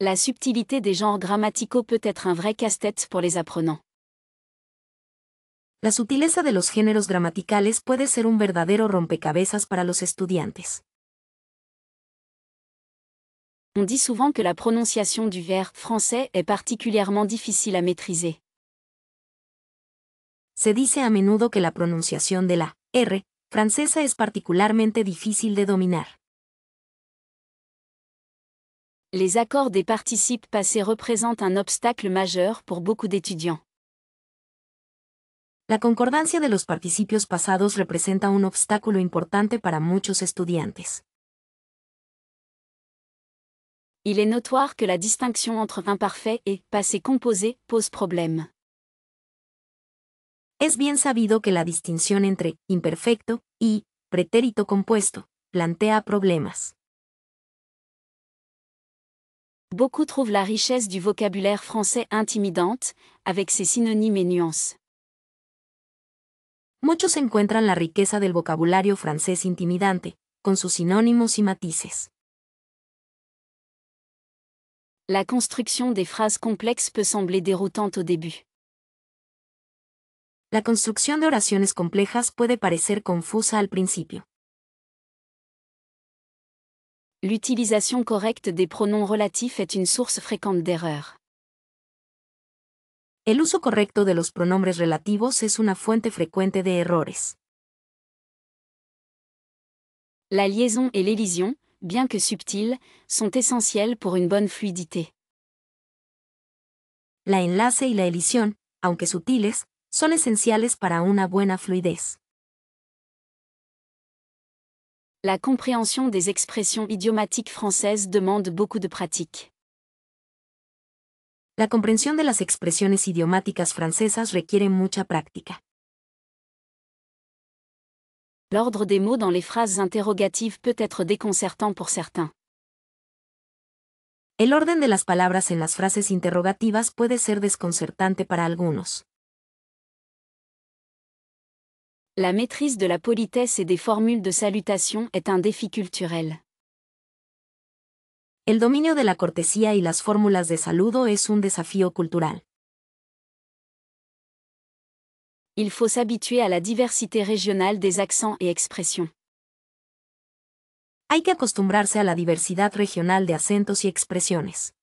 La subtilité des genres grammaticaux peut être un vrai casse-tête pour les apprenants. La sutileza de los géneros gramaticales puede ser un verdadero rompecabezas para los estudiantes. On dit souvent que la prononciation du verbe français est particulièrement difficile à maîtriser. Se dice a menudo que la pronunciación de la R francesa es particularmente difícil de dominar. Les accords des participes passés représentent un obstacle majeur pour beaucoup d'étudiants. La concordancia de los participios pasados representa un obstáculo importante para muchos estudiantes. Il est notoire que la distinction entre imparfait et passé composé pose problème. Es bien sabido que la distinción entre imperfecto y pretérito compuesto plantea problemas. Beaucoup trouvent la richesse du vocabulaire français intimidante, avec ses synonymes et nuances. Muchos encuentran la riqueza del vocabulario francés intimidante, con sus sinónimos y matices. La construction des phrases complexes peut sembler déroutante au début. La construcción de oraciones complejas puede parecer confusa al principio. L'utilisation correcte des pronoms relatifs est une source fréquente d'erreurs. El uso correcto de los pronombres relativos es una fuente frecuente de errores. La liaison et l'élision, bien que subtiles, sont essentielles pour une bonne fluidité. La enlace y la elisión, aunque sutiles, son esenciales para una buena fluidez. La compréhension des expressions idiomatiques françaises demande beaucoup de pratique. La comprensión de las expresiones idiomáticas francesas requiere mucha práctica. L'ordre des mots dans les phrases interrogatives peut être déconcertant pour certains. El orden de las palabras en las frases interrogativas puede ser desconcertante para algunos. La maîtrise de la politesse et des formules de salutation est un défi culturel. El dominio de la cortesía y las fórmulas de saludo es un desafío cultural. Il faut s'habituer à la diversité régionale des accents et expressions. Hay que acostumbrarse a la diversidad regional de acentos y expresiones.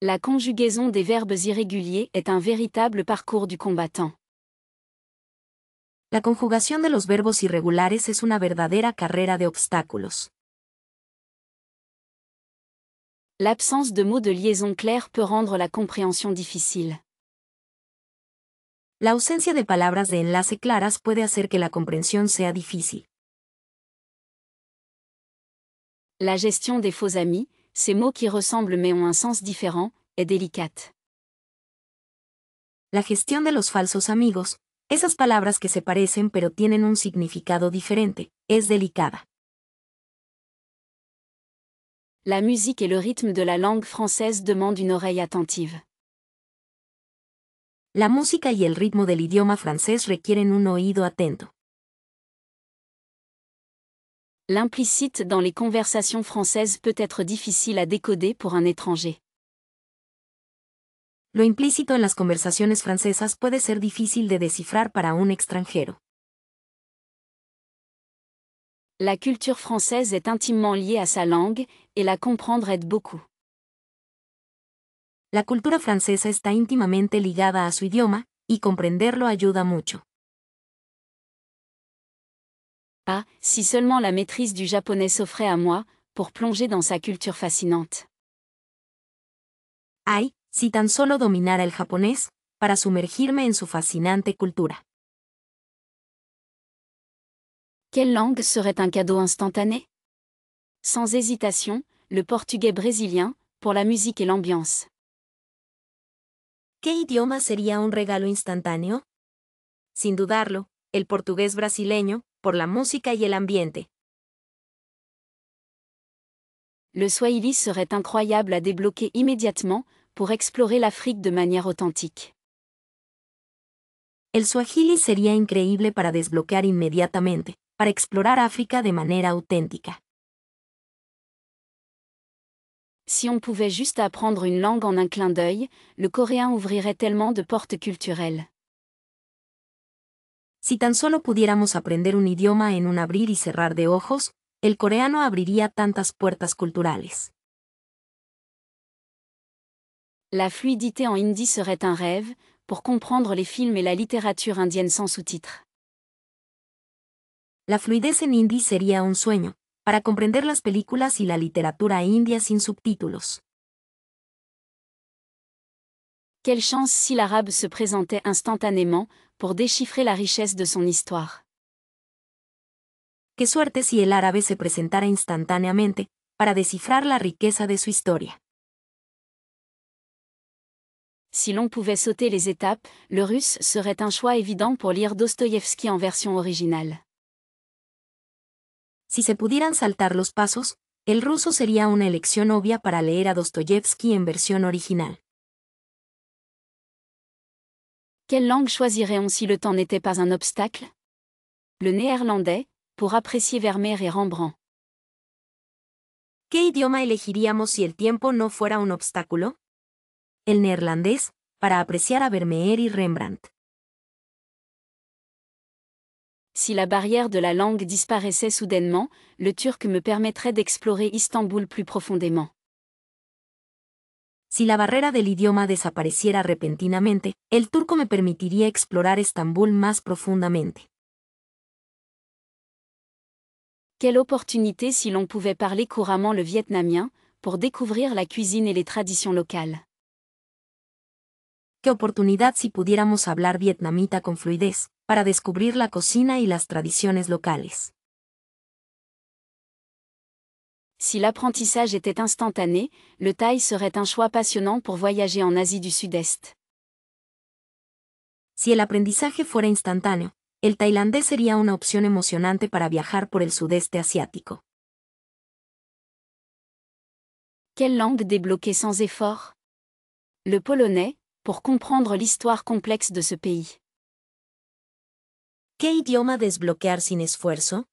La conjugaison des verbes irréguliers est un véritable parcours du combattant. La conjugación de los verbos irregulares es una verdadera carrera de obstáculos. L'absence de mots de liaison clairs peut rendre la compréhension difficile. La ausencia de palabras de enlace claras puede hacer que la comprensión sea difícil. La gestion des faux amis, ces mots qui ressemblent mais ont un sens différent, est délicate. La gestión de los falsos amigos, esas palabras que se parecen pero tienen un significado diferente, es delicada. La musique et le rythme de la langue française demandent une oreille attentive. La música y el ritmo del idioma francés requieren un oído atento. L'implicite dans les conversations françaises peut être difficile à décoder pour un étranger. Lo implícito en las conversaciones francesas puede ser difícil de descifrar para un extranjero. La culture française est intimement liée à sa langue, et la comprendre aide beaucoup. La cultura francesa está íntimamente ligada a su idioma, y comprenderlo ayuda mucho. Ah, si seulement la maîtrise du japonais s'offrait à moi, pour plonger dans sa culture fascinante. Ay, si tan solo dominara el japonés, para sumergirme en su fascinante cultura. Quelle langue serait un cadeau instantané? Sans hésitation, le portugais brésilien, pour la musique et l'ambiance. ¿Qué idioma sería un regalo instantáneo? Sin dudarlo, el portugués brasileño, por la música y el ambiente. Le swahili serait incroyable à débloquer immédiatement, pour explorer l'Afrique de manière authentique. El swahili sería increíble para desbloquear inmediatamente, para explorar África de manera auténtica. Si on pouvait juste apprendre une langue en un clin d'œil, le coréen ouvrirait tellement de portes culturelles. Si tan solo pudiéramos aprender un idioma en un abrir y cerrar de ojos, el coreano abriría tantas puertas culturales. La fluidité en hindi serait un rêve, pour comprendre les films et la littérature indienne sans sous-titres. La fluidez en hindi sería un sueño, para comprender las películas y la literatura india sin subtítulos. Quelle chance si l'arabe se présentait instantanément, pour déchiffrer la richesse de son histoire. Qué suerte si el árabe se presentara instantáneamente, para descifrar la riqueza de su historia. Si l'on pouvait sauter les étapes, le russe serait un choix évident pour lire Dostoïevski en version originale. Si se pudieran saltar los pasos, el ruso sería una elección obvia para leer a Dostoyevski en versión original. Quelle langue choisirait-on si le temps n'était pas un obstacle? Le néerlandais, pour apprécier Vermeer et Rembrandt. ¿Qué idioma elegiríamos si el tiempo no fuera un obstáculo? El neerlandés, para apreciar a Vermeer y Rembrandt. Si la barrière de la langue disparaissait soudainement, le turc me permettrait d'explorer Istanbul plus profondément. Si la barrera del idioma desapareciera repentinamente, el turco me permitiría explorar Estambul más profundamente. Quelle opportunité si l'on pouvait parler couramment le vietnamien, pour découvrir la cuisine et les traditions locales. Qué oportunidad si pudiéramos hablar vietnamita con fluidez, para descubrir la cocina y las tradiciones locales. Si l'apprentissage était instantané, le thaï serait un choix passionnant pour voyager en Asie du Sud-Est. Si el aprendizaje fuera instantáneo, el tailandés sería una opción emocionante para viajar por el sudeste asiático. Quelle langue débloquer sans effort? Le polonais, pour comprendre l'histoire complexe de ce pays. ¿Qué idioma desbloquear sin esfuerzo?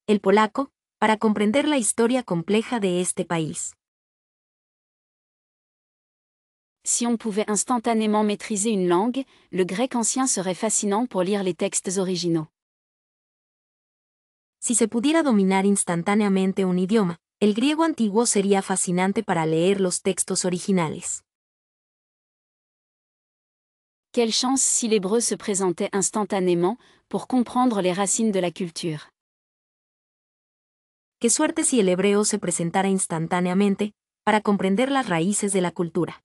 El polaco, para comprender la historia compleja de este país. Si on pouvait instantanément maîtriser une langue, le grec ancien serait fascinant pour lire les textes originaux. Si se pudiera dominar instantáneamente un idioma, el griego antiguo sería fascinante para leer los textos originales. Quelle chance si l'hébreu se présentait instantanément, pour comprendre les racines de la culture. Qué suerte si el hebreo se presentara instantáneamente, para comprender las raíces de la cultura.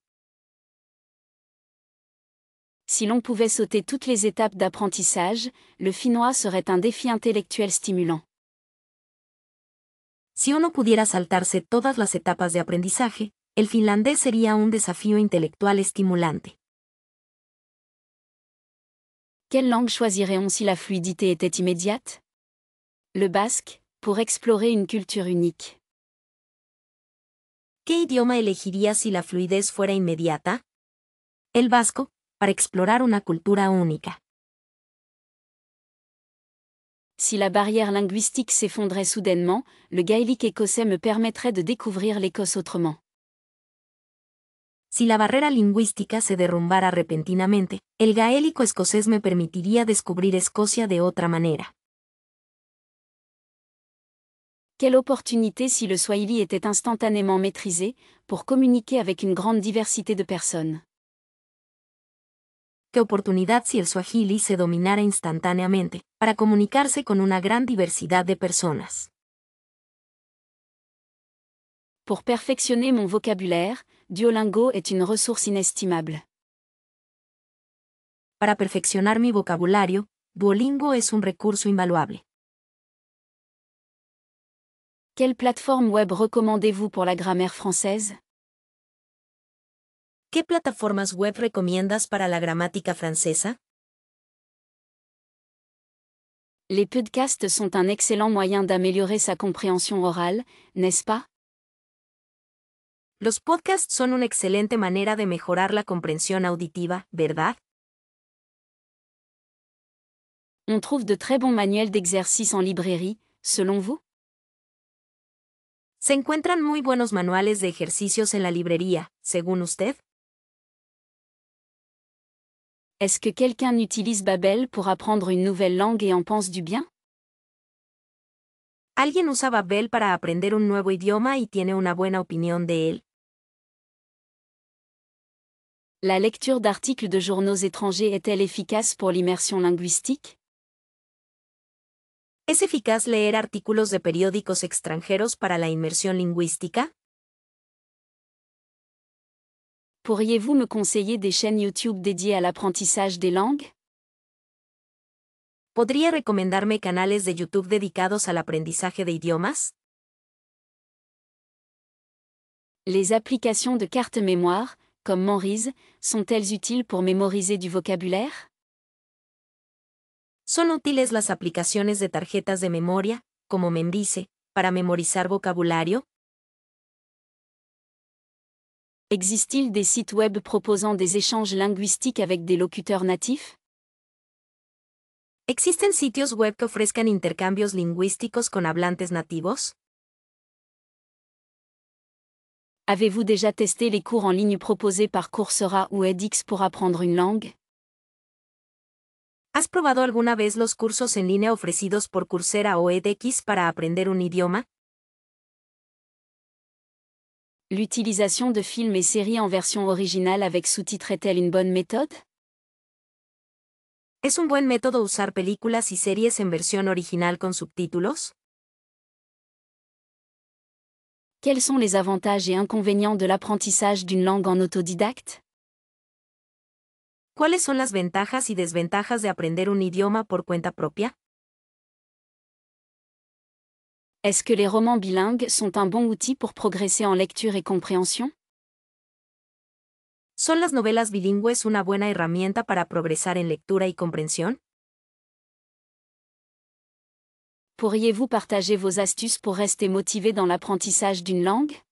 Si l'on pouvait sauter toutes les étapes d'apprentissage, le finnois serait un défi intellectuel stimulant. Si uno pudiera saltarse todas las etapas de aprendizaje, el finlandés sería un desafío intelectual estimulante. Quelle langue choisirait-on si la fluidité était immédiate? Le basque, pour explorer une culture unique. ¿Qué idioma elegiría si la fluidez fuera inmediata? El vasco, para explorar una cultura única. Si la barrière linguistique s'effondrait soudainement, le gaélique écossais me permettrait de découvrir l'Écosse autrement. Si la barrera lingüística se derrumbara repentinamente, el gaélico escocés me permitiría descubrir Escocia de otra manera. Quelle opportunité si le swahili était instantanément maîtrisé, pour communiquer avec une grande diversité de personnes. Qué oportunidad si el swahili se dominara instantáneamente, para comunicarse con una gran diversidad de personas. Pour perfectionner mon vocabulaire, Duolingo est une ressource inestimable. Para perfeccionar mi vocabulario, Duolingo es un recurso invaluable. Quelle plateforme web recommandez-vous pour la grammaire française? ¿Qué plataformas web recomiendas para la gramática francesa? Les podcasts sont un excellent moyen d'améliorer sa compréhension orale, n'est-ce pas? Los podcasts son una excelente manera de mejorar la comprensión auditiva, ¿verdad? On trouve de très bons manuels d'exercice en librairie, selon vous? Se encuentran muy buenos manuales de ejercicios en la librería, según usted. Est-ce que quelqu'un utilise Babel pour apprendre une nouvelle langue et en pense du bien? ¿Alguien usa Babel para aprender un nuevo idioma y tiene una buena opinión de él? La lecture d'articles de journaux étrangers est-elle efficace pour l'immersion linguistique? ¿Es eficaz leer artículos de periódicos extranjeros para la inmersión lingüística? Pourriez-vous me conseiller des chaînes YouTube dédiées à l'apprentissage des langues? ¿Podría recomendarme canales de YouTube dedicados al aprendizaje de idiomas? Les applications de carte mémoire, comme Memrise, sont-elles utiles pour mémoriser du vocabulaire? ¿Son útiles las aplicaciones de tarjetas de memoria, como Memrise, para memorizar vocabulario? Existe-t-il des sites web proposant des échanges linguistiques avec des locuteurs natifs? ¿Existen sitios web que ofrezcan intercambios lingüísticos con hablantes nativos? Avez-vous déjà testé les cours en ligne proposés par Coursera ou edX pour apprendre une langue? ¿Has probado alguna vez los cursos en línea ofrecidos por Coursera o edX para aprender un idioma? L'utilisation de films et séries en version originale avec sous-titres est-elle une bonne méthode? ¿Es un buen método usar películas y series en versión original con subtítulos? Quels sont les avantages et inconvénients de l'apprentissage d'une langue en autodidacte? ¿Cuáles son las ventajas y desventajas de aprender un idioma por cuenta propia? Est-ce que les romans bilingues sont un bon outil pour progresser en lecture et compréhension? ¿Son las novelas bilingües una buena herramienta para progresar en lectura y comprensión? Pourriez-vous partager vos astuces pour rester motivé dans l'apprentissage d'une langue?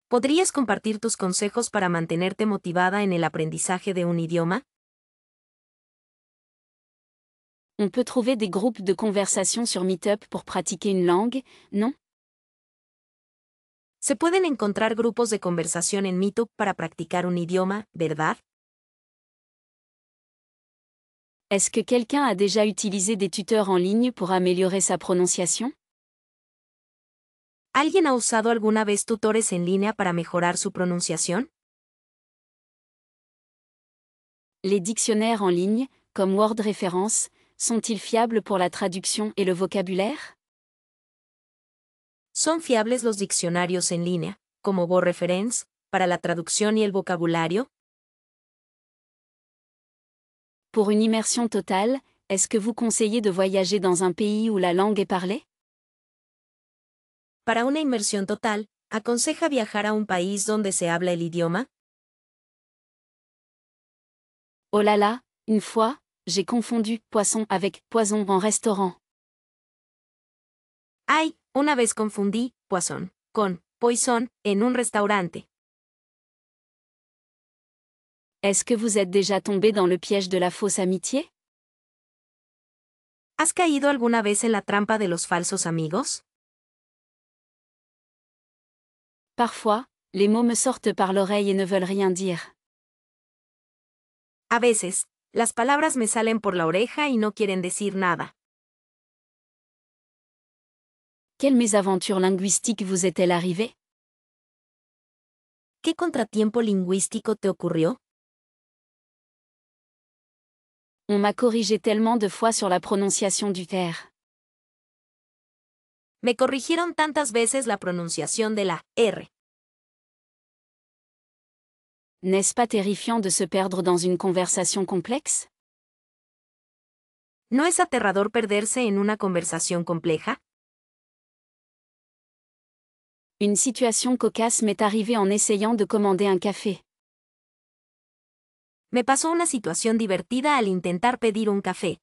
¿Podrías compartir tus consejos para mantenerte motivada en el aprendizaje de un idioma? On peut trouver des groupes de conversation sur Meetup pour pratiquer une langue, non? Se pueden encontrar grupos de conversación en Meetup para practicar un idioma, ¿verdad? Est-ce que quelqu'un a déjà utilisé des tuteurs en ligne pour améliorer sa prononciation? ¿Alguien ha usado alguna vez tutores en línea para mejorar su pronunciación? Les dictionnaires en ligne, comme Word Référence, sont-ils fiables pour la traduction et le vocabulaire? ¿Son fiables los diccionarios en línea, como WordReference, para la traducción y el vocabulario? Pour une immersion totale, est-ce que vous conseillez de voyager dans un pays où la langue est parlée? Para una inmersión total, ¿aconseja viajar a un país donde se habla el idioma? Oh là là, une fois, j'ai confondu poisson avec poison en restaurant. Ay, una vez confundí poisson con poison en un restaurante. Est-ce que vous êtes déjà tombé dans le piège de la fausse amitié? ¿Has caído alguna vez en la trampa de los falsos amigos? Parfois, les mots me sortent par l'oreille et ne veulent rien dire. A veces, las palabras me salen por la oreja y no quieren decir nada. Quelle mésaventure linguistique vous est-elle arrivée? ¿Qué contratiempo lingüístico te ocurrió? On m'a corrigé tellement de fois sur la prononciation du R. Me corrigieron tantas veces la pronunciación de la R. N'est-ce pas terrifiant de se perdre dans une conversation complexe? ¿No es aterrador perderse en una conversación compleja? Une situation cocasse m'est arrivée en essayant de commander un café. Me pasó una situación divertida al intentar pedir un café.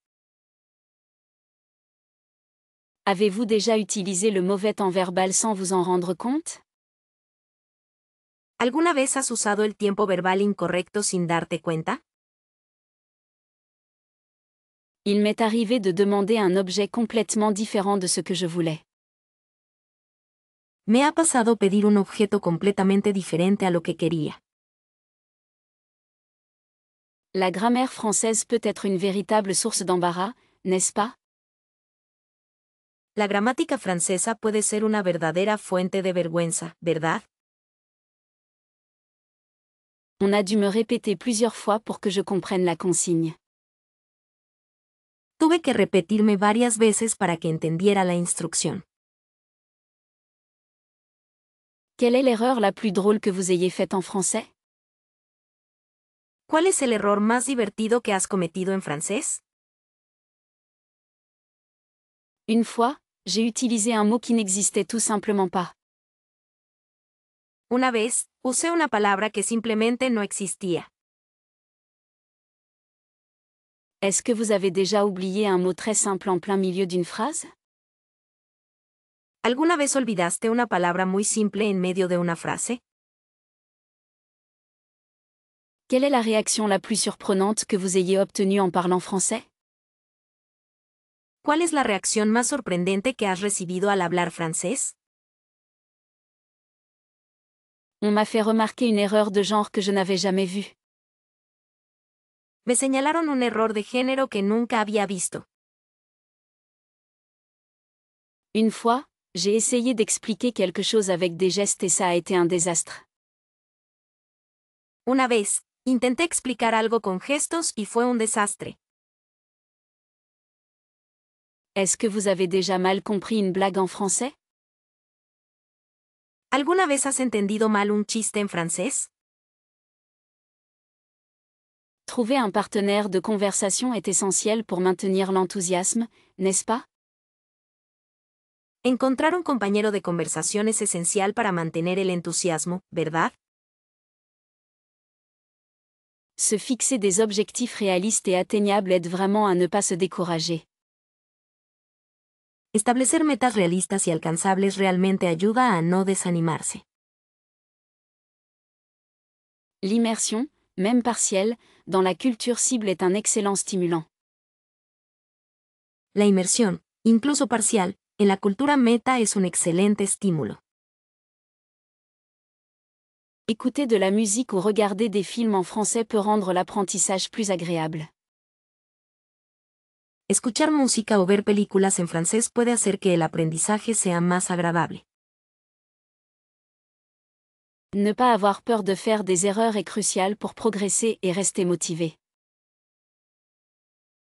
Avez-vous déjà utilisé le mauvais temps verbal sans vous en rendre compte? ¿Alguna vez has usado el tiempo verbal incorrecto sin darte cuenta? Il m'est arrivé de demander un objet complètement différent de ce que je voulais. Me ha pasado pedir un objeto completamente diferente a lo que quería. La grammaire française peut être une véritable source d'embarras, n'est-ce pas? La gramática francesa puede ser una verdadera fuente de vergüenza, ¿verdad? On a dû me répéter plusieurs fois pour que je comprenne la consigne. Tuve que repetirme varias veces para que entendiera la instrucción. Quelle est l'erreur la plus drôle que vous ayez faite en français? ¿Cuál es el error más divertido que has cometido en francés? Une fois, j'ai utilisé un mot qui n'existait tout simplement pas. Una vez, usé una palabra que simplemente no existía. Est-ce que vous avez déjà oublié un mot très simple en plein milieu d'une phrase? ¿Alguna vez olvidaste una palabra muy simple en medio de una frase? Quelle est la réaction la plus surprenante que vous ayez obtenue en parlant français? ¿Cuál es la reacción más sorprendente que has recibido al hablar francés? On m'a fait remarquer une erreur de genre que je n'avais jamais vue. Me señalaron un error de género que nunca había visto. Une fois, j'ai essayé d'expliquer quelque chose avec des gestes et ça a été un désastre. Una vez, intenté explicar algo con gestos y fue un desastre. Est-ce que vous avez déjà mal compris une blague en français? ¿Alguna vez has entendido mal un chiste en francés? Trouver un partenaire de conversation est essentiel pour maintenir l'enthousiasme, n'est-ce pas? Encontrar un compañero de conversación es esencial para mantener el entusiasmo, ¿verdad? Se fixer des objectifs réalistes et atteignables aide vraiment à ne pas se décourager. Establecer metas realistas y alcanzables realmente ayuda a no desanimarse. L'immersion, même partielle, dans la culture cible est un excellent stimulant. La inmersión, incluso parcial, en la cultura meta es un excelente estímulo. Écouter de la musique ou regarder des films en français peut rendre l'apprentissage plus agréable. Escuchar música o ver películas en francés puede hacer que el aprendizaje sea más agradable. Ne pas avoir peur de faire des erreurs est crucial pour progresser et rester motivé.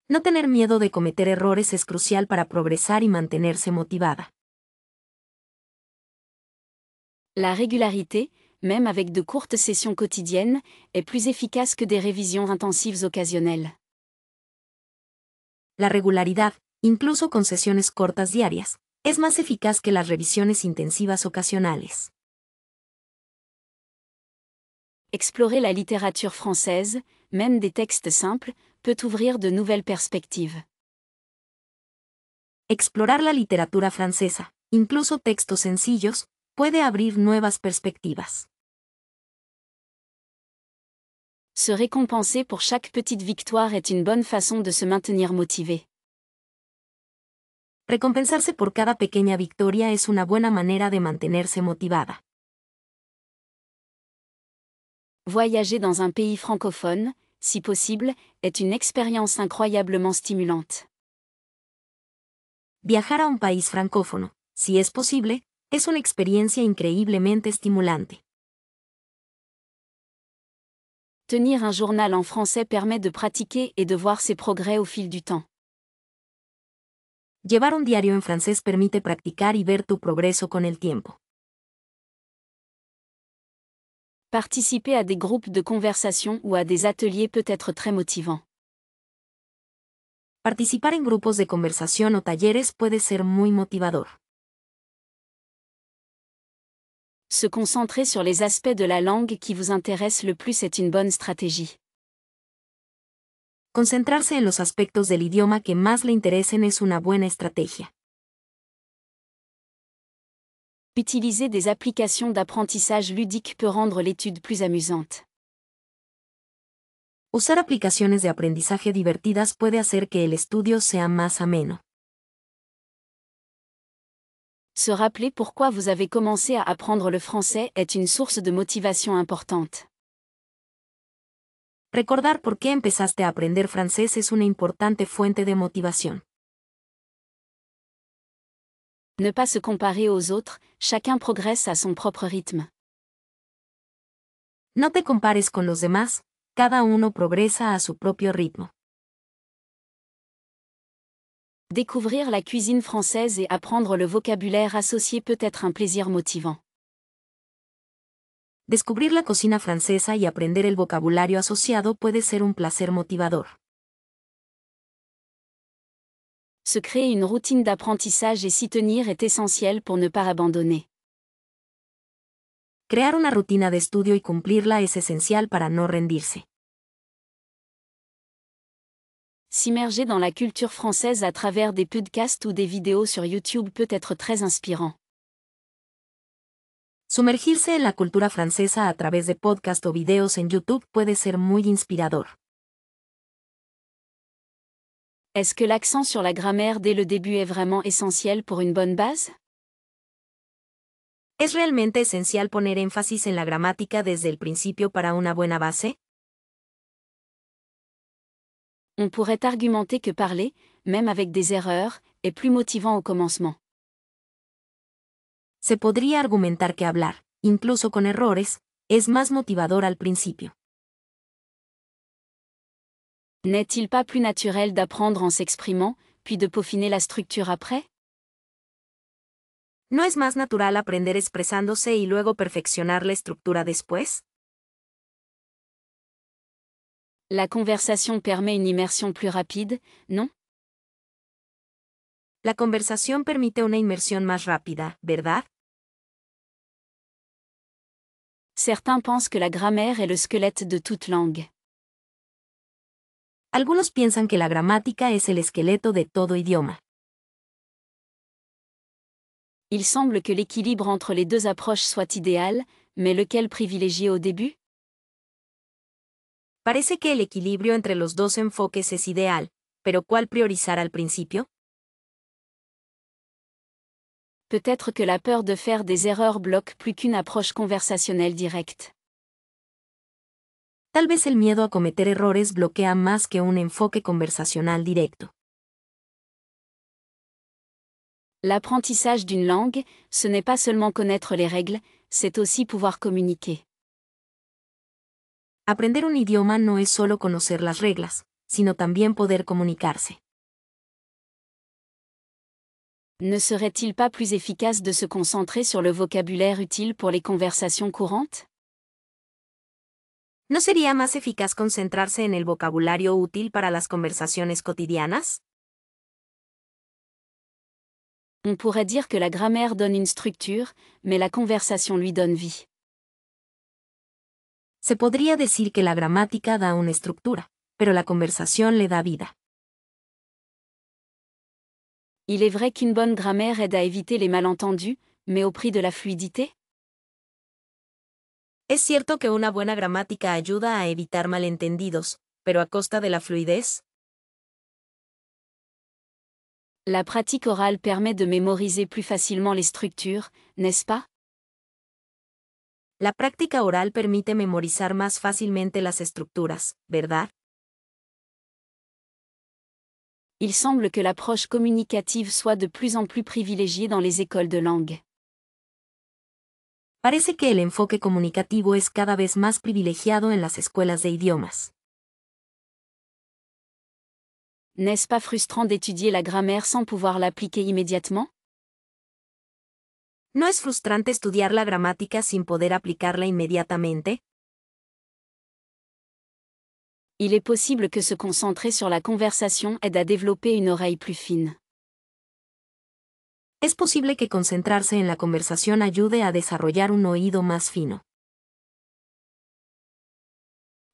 No tener miedo de cometer errores es crucial para progresar y mantenerse motivada. La régularité, même avec de courtes sessions quotidiennes, est plus efficace que des révisions intensives occasionnelles. La regularidad, incluso con sesiones cortas diarias, es más eficaz que las revisiones intensivas ocasionales. Explorer la littérature française, même des textes simples, peut ouvrir de nouvelles perspectives. Explorar la literatura francesa, incluso textos sencillos, puede abrir nuevas perspectivas. Se récompenser pour chaque petite victoire est une bonne façon de se maintenir motivé. Recompensarse por cada pequeña victoria es una buena manera de mantenerse motivada. Voyager dans un pays francophone, si possible, est une expérience incroyablement stimulante. Viajar a un país francófono, si es posible, es una experiencia increíblemente estimulante. Tenir un journal en français permet de pratiquer et de voir ses progrès au fil du temps. Llevar un diario en francés permite practicar y ver tu progreso con el tiempo. Participer à des groupes de conversation ou à des ateliers peut être très motivant. Participar en grupos de conversación o talleres puede ser muy motivador. Se concentrer sur les aspects de la langue qui vous intéressent le plus est une bonne stratégie. Concentrarse en los aspectos del idioma que más le interesen es una buena estrategia. Utiliser des applications d'apprentissage ludique peut rendre l'étude plus amusante. Usar aplicaciones de aprendizaje divertidas puede hacer que el estudio sea más ameno. Se rappeler pourquoi vous avez commencé à apprendre le français est une source de motivation importante. Recordar por qué empezaste a aprender francés es una importante fuente de motivación. Ne pas se comparer aux autres, chacun progresse à son propre rythme. No te compares con los demás, cada uno progresa a su propio ritmo. Découvrir la cuisine française et apprendre le vocabulaire associé peut être un plaisir motivant. Descubrir la cocina francesa y aprender el vocabulario asociado puede ser un placer motivador. Se créer une routine d'apprentissage et s'y tenir est essentiel pour ne pas abandonner. Crear una rutina de estudio y cumplirla es esencial para no rendirse. S'immerger dans la culture française à travers des podcasts ou des vidéos sur YouTube peut être très inspirant. Sumergirse en la cultura francesa a través de podcasts o videos en YouTube puede ser muy inspirador. Est-ce que l'accent sur la grammaire dès le début est vraiment essentiel pour une bonne base? ¿Es realmente esencial poner énfasis en la gramática desde el principio para una buena base? On pourrait argumenter que parler, même avec des erreurs, est plus motivant au commencement. Se podría argumentar que hablar, incluso con errores, es más motivador al principio. N'est-il pas plus naturel d'apprendre en s'exprimant, puis de peaufiner la structure après? ¿No es más natural aprender expresándose y luego perfeccionar la estructura después? La conversation permet une immersion plus rapide, non? La conversación permite una inmersión más rápida, ¿verdad? Certains pensent que la grammaire est le squelette de toute langue. Algunos piensan que la gramática es el esqueleto de todo idioma. Il semble que l'équilibre entre les deux approches soit idéal, mais lequel privilégier au début? Parece que el equilibrio entre los dos enfoques es ideal, pero ¿cuál priorizar al principio? Peut-être que la peur de faire des erreurs bloque plus qu'une approche conversationnelle directe. Tal vez el miedo a cometer errores bloquea más que un enfoque conversacional directo. L'apprentissage d'une langue, ce n'est pas seulement connaître les règles, c'est aussi pouvoir communiquer. Aprender un idioma no es solo conocer las reglas, sino también poder comunicarse. Ne serait-il pas plus efficace de se concentrer sur le vocabulaire utile pour les conversations courantes? ¿No sería más eficaz concentrarse en el vocabulario útil para las conversaciones cotidianas? On pourrait dire que la grammaire donne une structure, mais la conversation lui donne vie. Se podría decir que la gramática da una estructura, pero la conversación le da vida. Il est vrai qu'une bonne grammaire aide à éviter les malentendus, mais au prix de la fluidité? Es cierto que una buena gramática ayuda a evitar malentendidos, pero a costa de la fluidez. La pratique orale permet de mémoriser plus facilement les structures, n'est-ce pas? La práctica oral permite memorizar más fácilmente las estructuras, ¿verdad? Il semble que l'approche communicative soit de plus en plus privilégiée dans les écoles de langue. Parece que el enfoque comunicativo es cada vez más privilegiado en las escuelas de idiomas. N'est-ce pas frustrant d'étudier la grammaire sans pouvoir l'appliquer immédiatement? ¿No es frustrante estudiar la gramática sin poder aplicarla inmediatamente? Il est possible que se concentrer sur la conversation aide à développer une oreille plus fine. Es posible que concentrarse en la conversación ayude a desarrollar un oído más fino.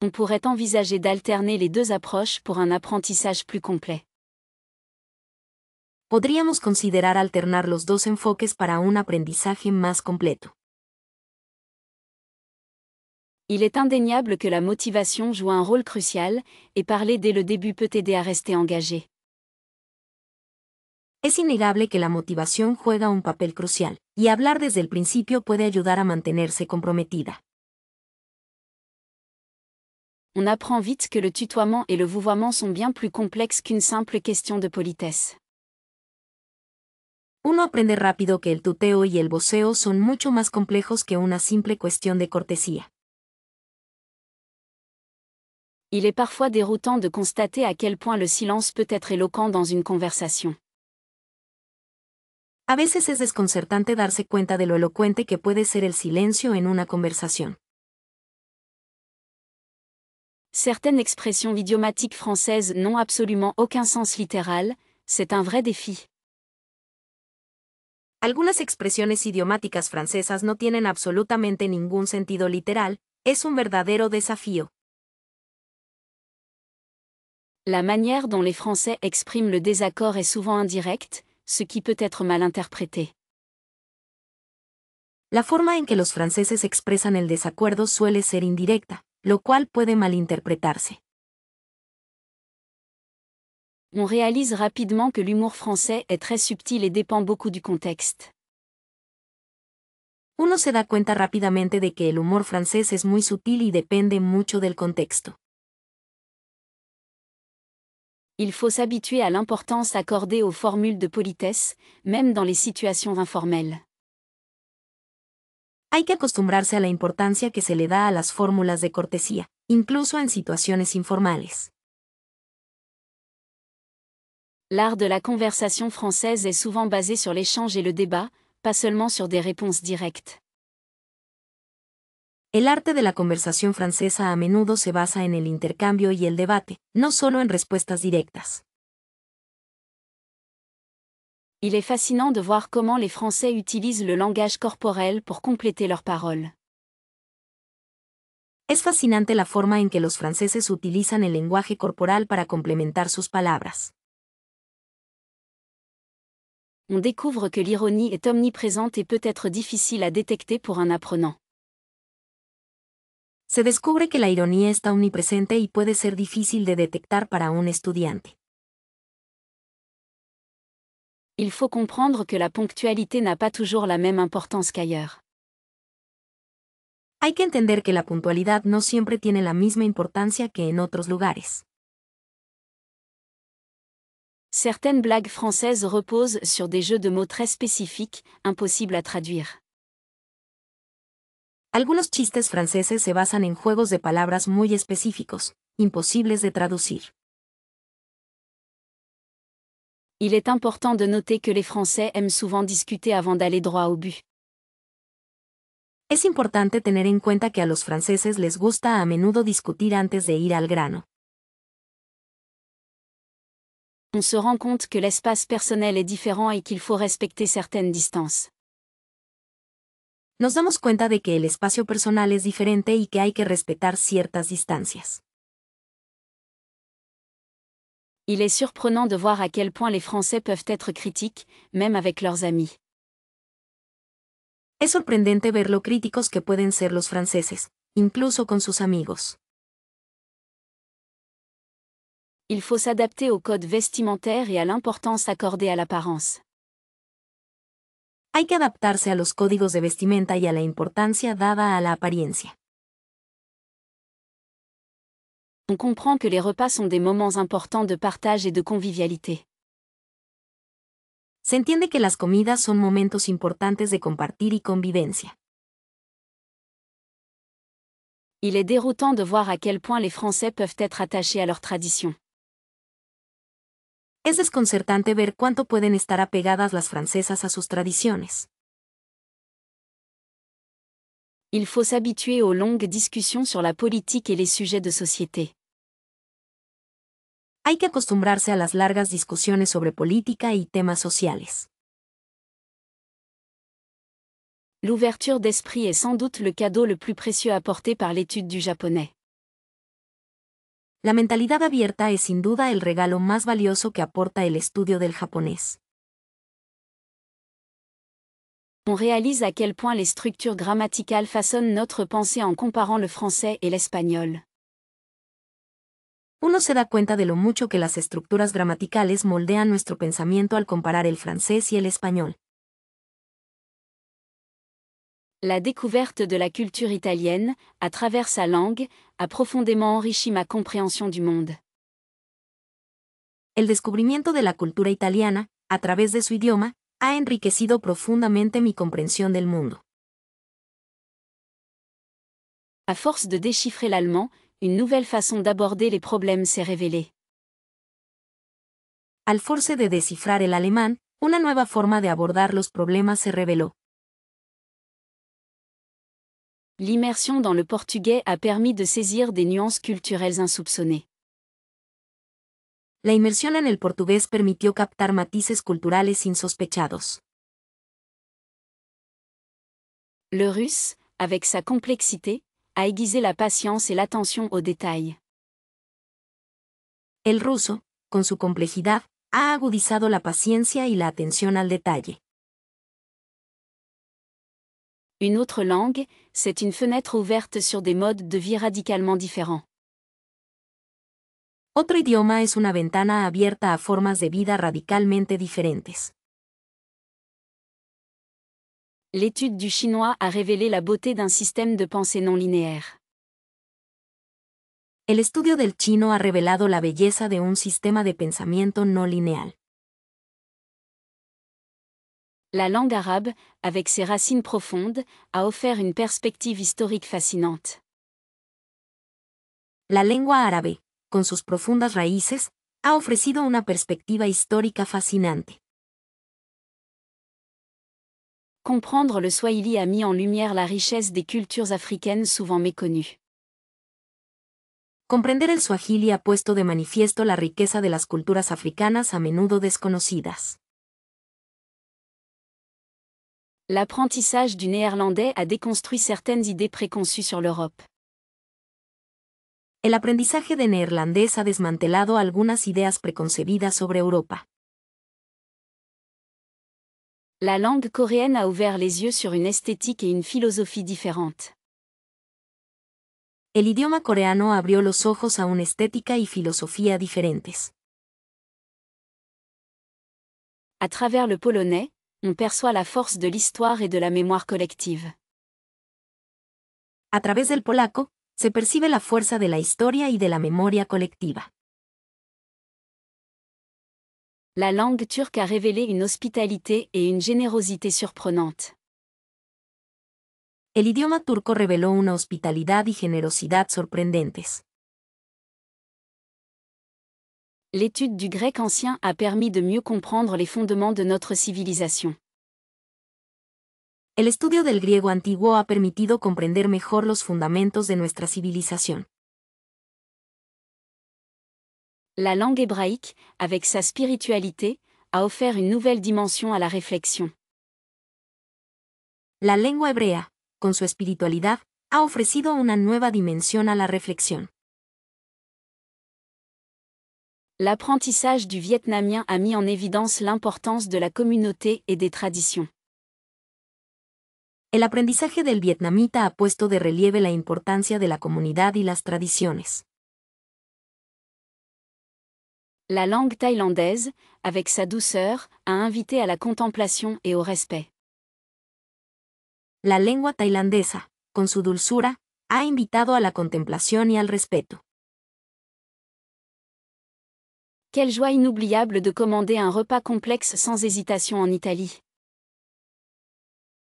On pourrait envisager d'alterner les deux approches pour un apprentissage plus complet. Podríamos considerar alternar los dos enfoques para un aprendizaje más completo. Il est indéniable que la motivation joue un rôle crucial, et parler dès le début peut aider à rester engagé. Es innegable que la motivación juega un papel crucial, y hablar desde el principio puede ayudar a mantenerse comprometida. On apprend vite que le tutoiement et le vouvoiement sont bien plus complexes qu'une simple question de politesse. Uno aprende rápido que el tuteo y el voceo son mucho más complejos que una simple cuestión de cortesía. Il est parfois déroutant de constater à quel point le silence peut être éloquent dans une conversation. A veces es desconcertante darse cuenta de lo elocuente que puede ser el silencio en una conversación. Certaines expressions idiomatiques françaises n'ont absolument aucun sens littéral, c'est un vrai défi. Algunas expresiones idiomáticas francesas no tienen absolutamente ningún sentido literal, es un verdadero desafío. La manière dont les Français expriment le désaccord est souvent indirecte, ce qui peut être mal interprété. La forma en que los franceses expresan el desacuerdo suele ser indirecta, lo cual puede malinterpretarse. On réalise rapidement que l'humour français est très subtil et dépend beaucoup du contexte. Uno se da cuenta rápidamente de que el humor francés es muy sutil y depende mucho del contexto. Il faut s'habituer à l'importance accordée aux formules de politesse, même dans les situations informelles. Hay que acostumbrarse a la importancia que se le da a las fórmulas de cortesía, incluso en situaciones informales. L'art de la conversation française est souvent basé sur l'échange et le débat, pas seulement sur des réponses directes. El arte de la conversación francesa a menudo se basa en el intercambio y el debate, no solo en respuestas directas. Il est fascinant de voir comment les Français utilisent le langage corporel pour compléter leurs paroles. Es fascinante la forma en que los franceses utilizan el lenguaje corporal para complementar sus palabras. On découvre que l'ironie est omniprésente et peut être difficile à détecter pour un apprenant. Se descubre que la ironía está omnipresente y puede ser difícil de detectar para un estudiante. Il faut comprendre que la ponctualité n'a pas toujours la même importance qu'ailleurs. Hay que entender que la puntualidad no siempre tiene la misma importancia que en otros lugares. Certaines blagues françaises reposent sur des jeux de mots très spécifiques, impossibles à traduire. Algunos chistes franceses se basan en juegos de palabras muy específicos, imposibles de traducir. Il est important de noter que les Français aiment souvent discuter avant d'aller droit au but. Es importante tener en cuenta que a los franceses les gusta a menudo discutir antes de ir al grano. On se rend compte que l'espace personnel est différent et qu'il faut respecter certaines distances. Nos damos cuenta de que el espacio personal es diferente y que hay que respetar ciertas distancias. Il est surprenant de voir à quel point les Français peuvent être critiques, même avec leurs amis. Es sorprendente ver lo críticos que pueden ser los franceses, incluso con sus amigos. Il faut s'adapter au code vestimentaire et à l'importance accordée à l'apparence. Hay que adaptarse a los códigos de vestimenta y a la importancia dada a la apariencia. On comprend que les repas sont des moments importants de partage et de convivialité. Se entiende que las comidas son momentos importantes de compartir y convivencia. Il est déroutant de voir à quel point les Français peuvent être attachés à leurs traditions. Es desconcertante ver cuánto pueden estar apegadas las francesas a sus tradiciones. Il faut s'habituer aux longues discussions sur la politique et les sujets de société. Hay que acostumbrarse a las largas discusiones sobre política y temas sociales. L'ouverture d'esprit est sans doute le cadeau le plus précieux apporté par l'étude du japonais. La mentalidad abierta es sin duda el regalo más valioso que aporta el estudio del japonés. On réalise à quel point les structures grammaticales façonnent notre pensée en comparant le français et l'espagnol. uno se da cuenta de lo mucho que las estructuras gramaticales moldean nuestro pensamiento al comparar el francés y el español. La découverte de la culture italienne, à travers sa langue, a profondément enrichi ma compréhension du monde. El descubrimiento de la cultura italiana, a través de su idioma, ha enriquecido profundamente mi comprensión del mundo. À force de déchiffrer l'allemand, une nouvelle façon d'aborder les problèmes s'est révélée. Al force de descifrar el alemán, una nueva forma de abordar los problemas se reveló. L'immersion dans le portugais a permis de saisir des nuances culturelles insoupçonnées. La inmersión en el portugués permitió captar matices culturales insospechados. Le russe, avec sa complexité, a aiguisé la patience et l'attention aux détails. El ruso, con su complejidad, ha agudizado la paciencia y la atención al detalle. Une autre langue, c'est une fenêtre ouverte sur des modes de vie radicalement différents. Otro idioma es una ventana abierta a formas de vida radicalmente diferentes. L'étude du chinois a révélé la beauté d'un système de pensée non linéaire. El estudio del chino ha revelado la belleza de un sistema de pensamiento no lineal. La langue arabe, avec ses racines profondes, a offert une perspective historique fascinante. La lengua árabe, con sus profundas raíces, ha ofrecido una perspectiva histórica fascinante. Comprendre le swahili a mis en lumière la richesse des cultures africaines souvent méconnues. Comprender el swahili ha puesto de manifiesto la riqueza de las culturas africanas a menudo desconocidas. L'apprentissage du néerlandais a déconstruit certaines idées préconçues sur l'Europe. El aprendizaje de neerlandés ha desmantelado algunas ideas preconcebidas sobre Europa. La langue coréenne a ouvert les yeux sur une esthétique et une philosophie différentes. El idioma coreano abrió los ojos a una estética y filosofía diferentes. À travers le polonais, on perçoit la force de l'histoire et de la mémoire collective. A través del polaco, se percibe la fuerza de la historia y de la memoria colectiva. La langue turque a révélé une hospitalité et une générosité surprenantes. El idioma turco reveló una hospitalidad y generosidad sorprendentes. L'étude du grec ancien a permis de mieux comprendre les fondements de notre civilisation. El estudio del griego antiguo ha permitido comprender mejor los fundamentos de nuestra civilización. La langue hébraïque, avec sa spiritualité, a offert une nouvelle dimension à la réflexion. La lengua hebrea, con su espiritualidad, ha ofrecido una nueva dimensión a la reflexión. L'apprentissage du vietnamien a mis en évidence l'importance de la communauté et des traditions. El aprendizaje del vietnamita ha puesto de relieve la importancia de la comunidad y las tradiciones. La langue thaïlandaise, avec sa douceur, a invité à la contemplation et au respect. La lengua tailandesa, con su dulzura, ha invitado a la contemplación y al respeto. Quelle joie inoubliable de commander un repas complexe sans hésitation en Italie.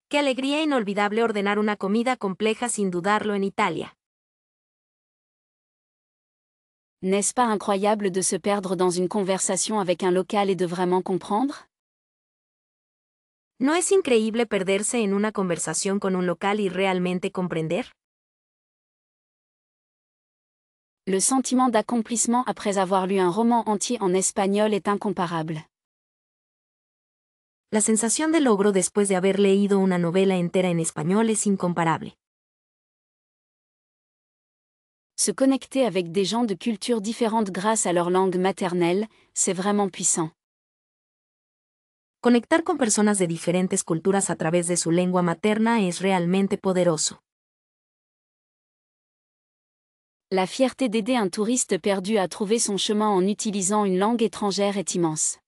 Qué alegría inolvidable ordenar una comida compleja sin dudarlo en Italia. N'est-ce pas incroyable de se perdre dans une conversation avec un local et de vraiment comprendre? ¿No es increíble perderse en una conversación con un local y realmente comprender? Le sentiment d'accomplissement après avoir lu un roman entier en espagnol est incomparable. La sensación de logro después de haber leído una novela entera en español es incomparable. Se connecter avec des gens de cultures différentes grâce à leur langue maternelle, c'est vraiment puissant. Conectar con personas de diferentes culturas a través de su lengua materna es realmente poderoso. La fierté d'aider un touriste perdu à trouver son chemin en utilisant une langue étrangère est immense.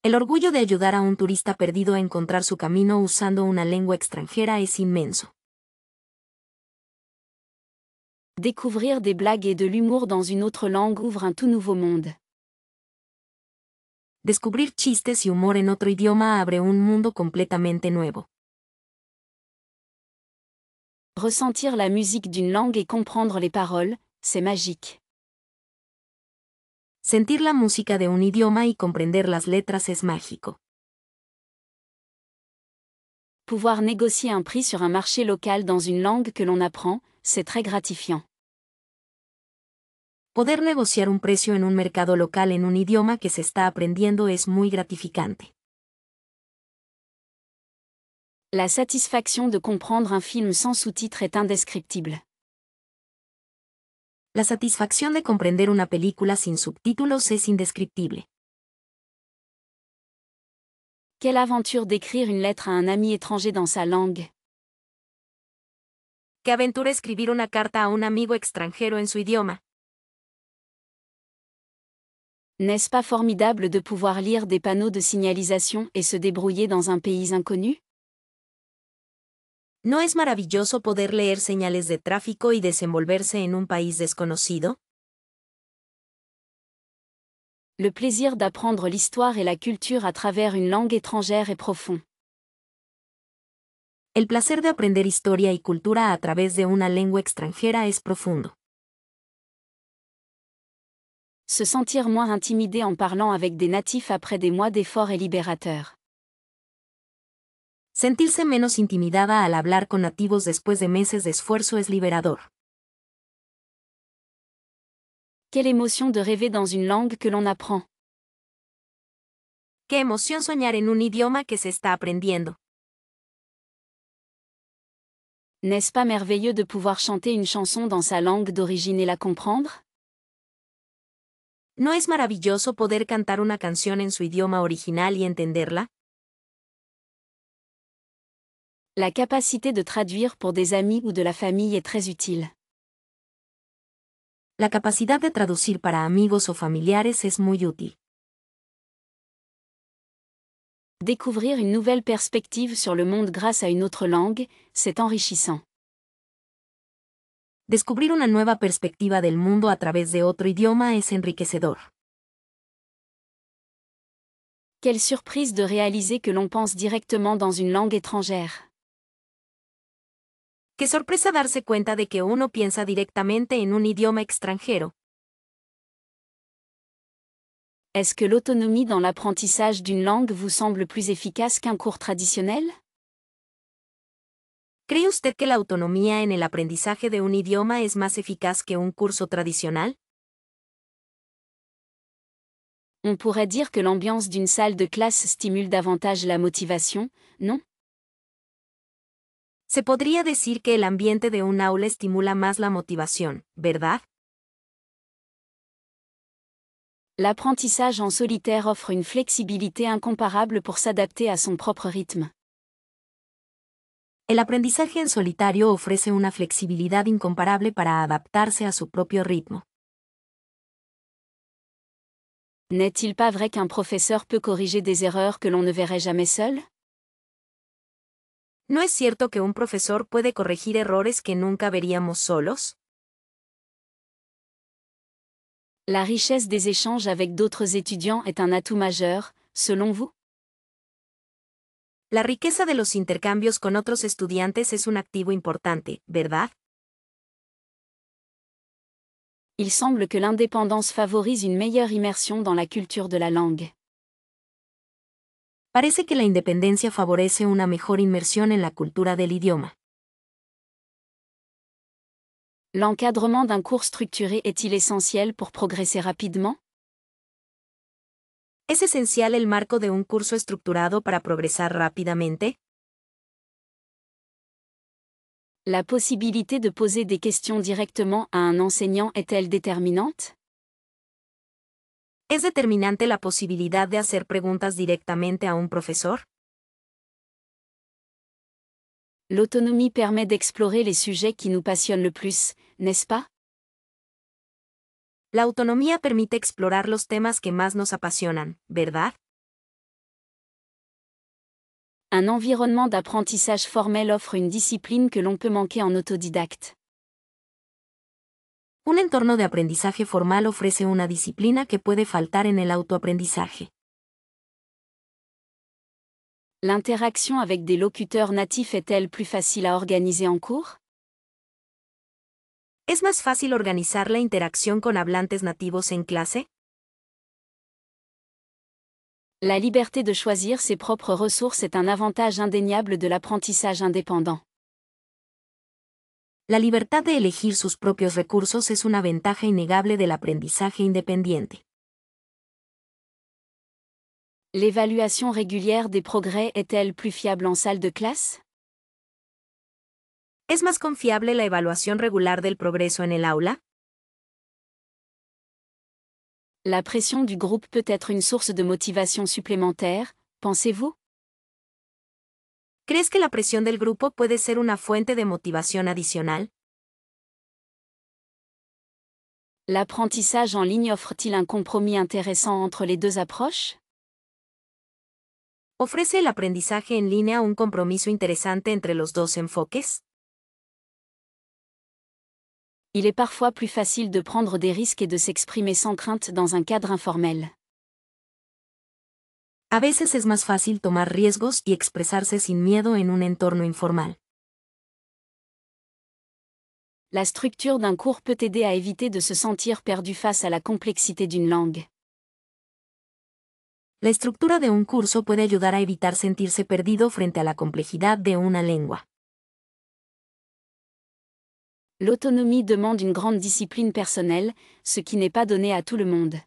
El orgullo de ayudar a un turista perdido a encontrar su camino usando una lengua extranjera es inmenso. Découvrir des blagues et de l'humour dans une autre langue ouvre un tout nouveau monde. Descubrir chistes y humor en otro idioma abre un mundo completamente nuevo. Ressentir la musique d'une langue et comprendre les paroles, c'est magique. Sentir la música de un idioma y comprender las letras es mágico. Pouvoir négocier un prix sur un marché local dans une langue que l'on apprend, c'est très gratifiant. Poder negociar un precio en un mercado local en un idioma que se está aprendiendo es muy gratificante. La satisfaction de comprendre un film sans sous-titres est indescriptible. La satisfacción de comprender una película sin subtítulos es indescriptible. Quelle aventure d'écrire une lettre à un ami étranger dans sa langue. Qué aventura escribir una carta a un amigo extranjero en su idioma. N'est-ce pas formidable de pouvoir lire des panneaux de signalisation et se débrouiller dans un pays inconnu? ¿No es maravilloso poder leer señales de tráfico y desenvolverse en un país desconocido? Le plaisir d'apprendre l'histoire et la culture à travers une langue étrangère est profond. El placer de aprender historia y cultura a través de una lengua extranjera es profundo. Se sentir moins intimidé en parlant avec des natifs après des mois d'efforts est libérateur. Sentirse menos intimidada al hablar con nativos después de meses de esfuerzo es liberador. Quelle émotion de rêver dans une langue que l'on apprend. Qué emoción soñar en un idioma que se está aprendiendo. N'est-ce pas merveilleux de pouvoir chanter une chanson dans sa langue d'origine et la comprendre? ¿No es maravilloso poder cantar una canción en su idioma original y entenderla? La capacité de traduire pour des amis ou de la famille est très utile. La capacidad de traducir para amigos o familiares es muy útil. Découvrir une nouvelle perspective sur le monde grâce à une autre langue, c'est enrichissant. Descubrir una nueva perspectiva del mundo a través de otro idioma es enriquecedor. Quelle surprise de réaliser que l'on pense directement dans une langue étrangère. Qué sorpresa darse cuenta de que uno piensa directamente en un idioma extranjero. Est-ce que l'autonomie dans l'apprentissage d'une langue vous semble plus efficace qu'un cours traditionnel? ¿Cree usted que la autonomía en el aprendizaje de un idioma es más eficaz que un curso tradicional? On pourrait dire que l'ambiance d'une salle de classe stimule davantage la motivation, non? Se podría decir que el ambiente de un aula estimula más la motivación, ¿verdad? L'apprentissage en solitaire offre une flexibilité incomparable pour s'adapter à son propre rythme. El aprendizaje en solitario ofrece una flexibilidad incomparable para adaptarse a su propio ritmo. N'est-il pas vrai qu'un professeur peut corriger des erreurs que l'on ne verrait jamais seul? ¿No es cierto que un profesor puede corregir errores que nunca veríamos solos? La richesse des échanges avec d'autres étudiants est un atout majeur, selon vous? La riqueza de los intercambios con otros estudiantes es un activo importante, ¿verdad? Il semble que l'indépendance favorise une meilleure immersion dans la culture de la langue. Parece que la independencia favorece una mejor inmersión en la cultura del idioma. L'encadrement d'un cours structuré est-il essentiel pour progresser rapidement? ¿Es esencial el marco de un curso estructurado para progresar rápidamente? La possibilité de poser des questions directement à un enseignant est-elle déterminante? ¿Es determinante la posibilidad de hacer preguntas directamente a un profesor? L'autonomie permet d'explorer les sujets qui nous passionnent le plus, n'est-ce pas? La autonomía permite explorar los temas que más nos apasionan, ¿verdad? Un environnement d'apprentissage formel offre une discipline que l'on peut manquer en autodidacte. Un entorno de aprendizaje formal ofrece una disciplina que puede faltar en el autoaprendizaje. L'interaction avec des locuteurs natifs est-elle plus facile à organiser en cours? ¿Es más fácil organizar la interacción con hablantes nativos en clase? La liberté de choisir ses propres ressources est un avantage indéniable de l'apprentissage indépendant. La libertad de elegir sus propios recursos es una ventaja innegable del aprendizaje independiente. L'évaluation régulière des progrès est-elle plus fiable en salle de classe? ¿Es más confiable la evaluación regular del progreso en el aula? La pression du groupe peut être une source de motivation supplémentaire, pensez-vous? ¿Crees que la presión del grupo puede ser una fuente de motivación adicional? L'apprentissage en ligne offre-t-il un compromis intéressant entre les deux approches? ¿Ofrece el aprendizaje en línea un compromiso interesante entre los dos enfoques? Il est parfois plus facile de prendre des risques et de s'exprimer sans crainte dans un cadre informel. A veces es más fácil tomar riesgos y expresarse sin miedo en un entorno informal. La structure d'un cours peut aider à éviter de se sentir perdu face à la complexité d'une langue. La estructura de un curso puede ayudar a evitar sentirse perdido frente a la complejidad de una lengua. L'autonomie demande une grande discipline personnelle, ce qui n'est pas donné à tout le monde.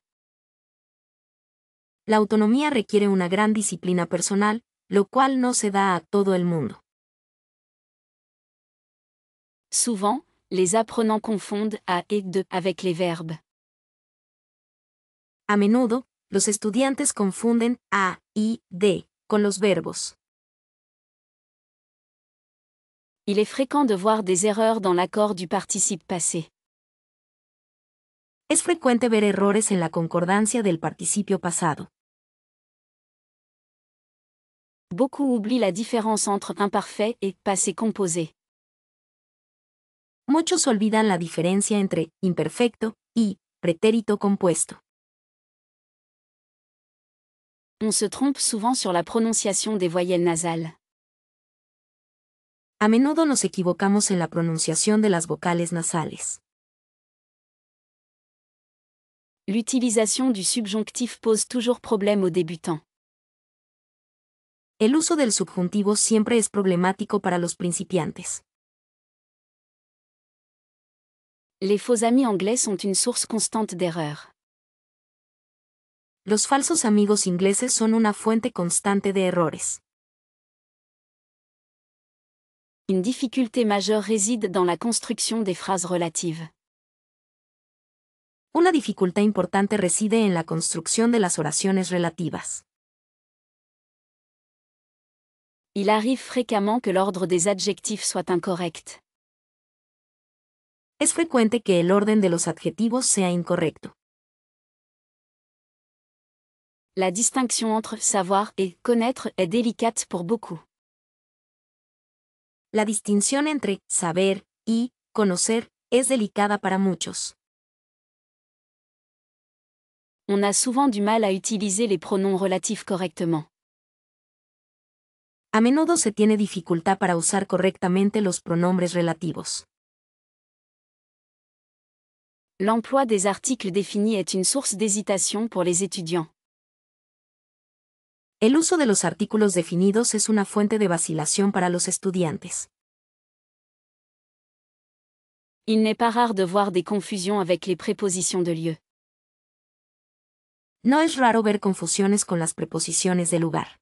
La autonomía requiere una gran disciplina personal, lo cual no se da a todo el mundo. Souvent, les apprenants confondent a et de avec les verbes. A menudo, los estudiantes confunden a y de con los verbos. Il est fréquent de voir des erreurs dans l'accord du participe passé. Es frecuente ver errores en la concordancia del participio pasado. Beaucoup oublient la différence entre imparfait et passé composé. Muchos olvidan la diferencia entre imperfecto y pretérito compuesto. On se trompe souvent sur la prononciation des voyelles nasales. A menudo nos equivocamos en la pronunciación de las vocales nasales. L'utilisation du subjonctif pose toujours problème aux débutants. El uso del subjuntivo siempre es problemático para los principiantes. Les faux amis anglais sont une source constante d'erreurs. Los falsos amigos ingleses son una fuente constante de errores. Une difficulté majeure réside dans la construction des phrases relatives. Una dificultad importante reside en la construcción de las oraciones relativas. Il arrive fréquemment que l'ordre des adjectifs soit incorrect. Es frecuente que el orden de los adjetivos sea incorrecto. La distinction entre savoir et connaître est délicate pour beaucoup. La distinción entre saber y conocer es delicada para muchos. On a souvent du mal à utiliser les pronoms relatifs correctement. A menudo se tiene dificultad para usar correctamente los pronombres relativos. L'emploi des articles définis est une source d'hésitation pour les étudiants. El uso de los artículos definidos es una fuente de vacilación para los estudiantes. Il n'est pas rare de voir des confusions avec les prépositions de lieu. No es raro ver confusiones con las preposiciones de lugar.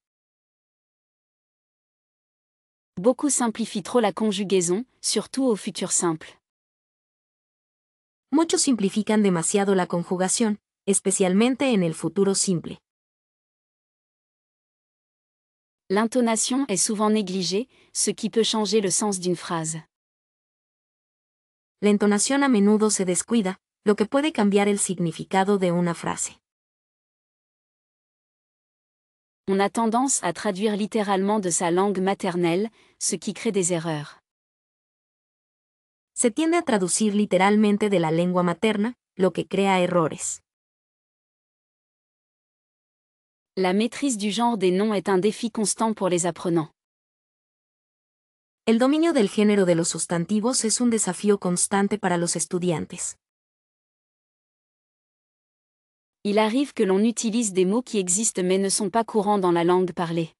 Beaucoup simplifient trop la conjugaison, surtout au futur simple. Muchos simplifican demasiado la conjugación, especialmente en el futuro simple. L'intonation est souvent négligée, ce qui peut changer le sens d'une phrase. La entonación a menudo se descuida, lo que puede cambiar el significado de una frase. On a tendance à traduire littéralement de sa langue maternelle, ce qui crée des erreurs. Se tiende a traducir literalmente de la lengua materna, lo que crea errores. La maîtrise du genre des noms est un défi constant pour les apprenants. El dominio del género de los sustantivos es un desafío constante para los estudiantes. Il arrive que l'on utilise des mots qui existent mais ne sont pas courants dans la langue parlée.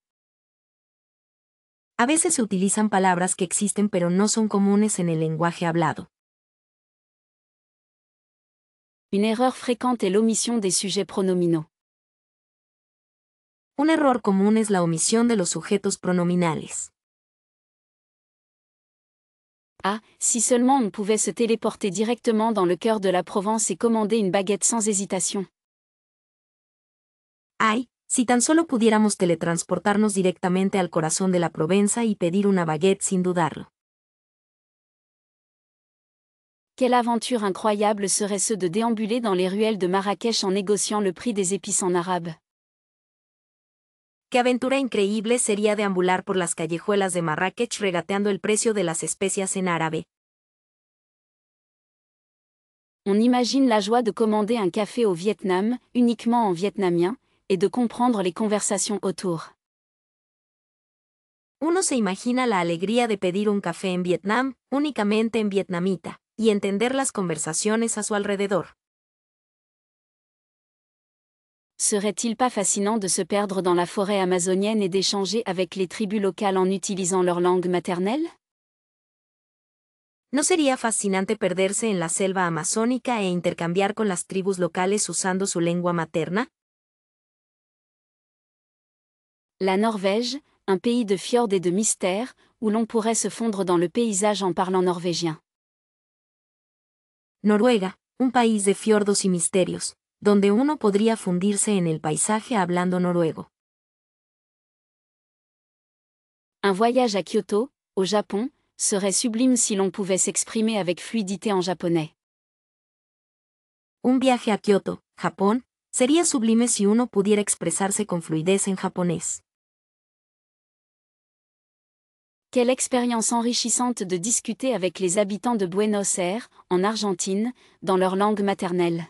A veces se utilizan palabras que existen pero no son comunes en el lenguaje hablado. Une erreur fréquente est l'omission des sujets pronominaux. Un error común es la omisión de los sujetos pronominales. Ah, si seulement on pouvait se téléporter directement dans le cœur de la Provence et commander une baguette sans hésitation. Ay, si tan solo pudiéramos teletransportarnos directamente al corazón de la Provenza y pedir una baguette sin dudarlo. Quelle aventure incroyable serait-ce de déambuler dans les ruelles de Marrakech en négociant le prix des épices en arabe. Qué aventura increíble sería deambular por las callejuelas de Marrakech regateando el precio de las especias en árabe. On imagine la joie de commander un café au Vietnam, uniquement en vietnamien, et de comprendre les conversations autour. Uno se imagina la alegría de pedir un café en Vietnam, únicamente en vietnamita, y entender las conversaciones a su alrededor. Serait-il pas fascinant de se perdre dans la forêt amazonienne et d'échanger avec les tribus locales en utilisant leur langue maternelle? ¿No sería fascinante perderse en la selva amazónica e intercambiar con las tribus locales usando su lengua materna? La Norvège, un pays de fjords et de mystères, où l'on pourrait se fondre dans le paysage en parlant norvégien. Noruega, un país de fiordos y misterios, donde uno podría fundirse en el paisaje hablando noruego. Un voyage à Kyoto, au Japon, serait sublime si l'on pouvait s'exprimer avec fluidité en japonais. Un viaje a Kyoto, Japón, sería sublime si uno pudiera expresarse con fluidez en japonés. Quelle expérience enrichissante de discuter avec les habitants de Buenos Aires, en Argentine, dans leur langue maternelle.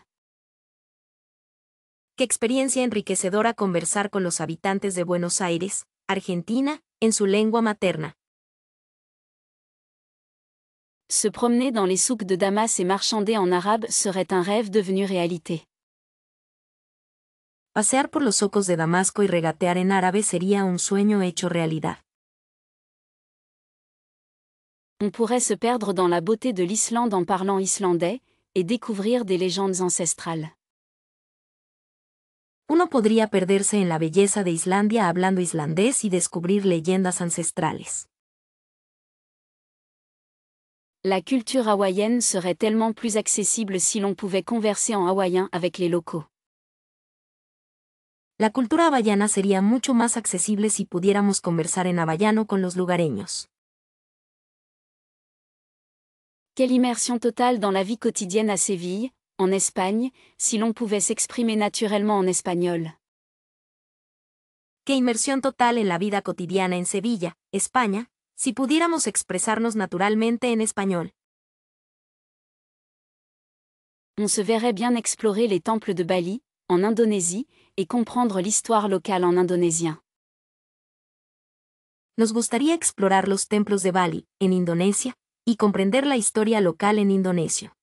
Qué experiencia enriquecedora conversar con los habitantes de Buenos Aires, Argentina, en su lengua materna. Se promener dans les souks de Damas et marchander en arabe serait un rêve devenu réalité. Pasear por los zocos de Damasco y regatear en árabe sería un sueño hecho realidad. On pourrait se perdre dans la beauté de l'Islande en parlant islandais, et découvrir des légendes ancestrales. Uno podría perderse en la belleza de Islandia hablando islandés y descubrir leyendas ancestrales. La culture hawaïenne serait tellement plus accessible si l'on pouvait converser en hawaïen avec les locaux. La cultura hawaiana sería mucho más accesible si pudiéramos conversar en hawaiano con los lugareños. Quelle immersion totale dans la vie quotidienne à Séville, en Espagne, si l'on pouvait s'exprimer naturellement en espagnol. Qué inmersión total en la vida cotidiana en Sevilla, España, si pudiéramos expresarnos naturalmente en español. On se verrait bien explorer les temples de Bali, en Indonésie, et comprendre l'histoire locale en indonésien. Nos gustaría explorar los templos de Bali, en Indonesia, y comprender la historia local en indonesio.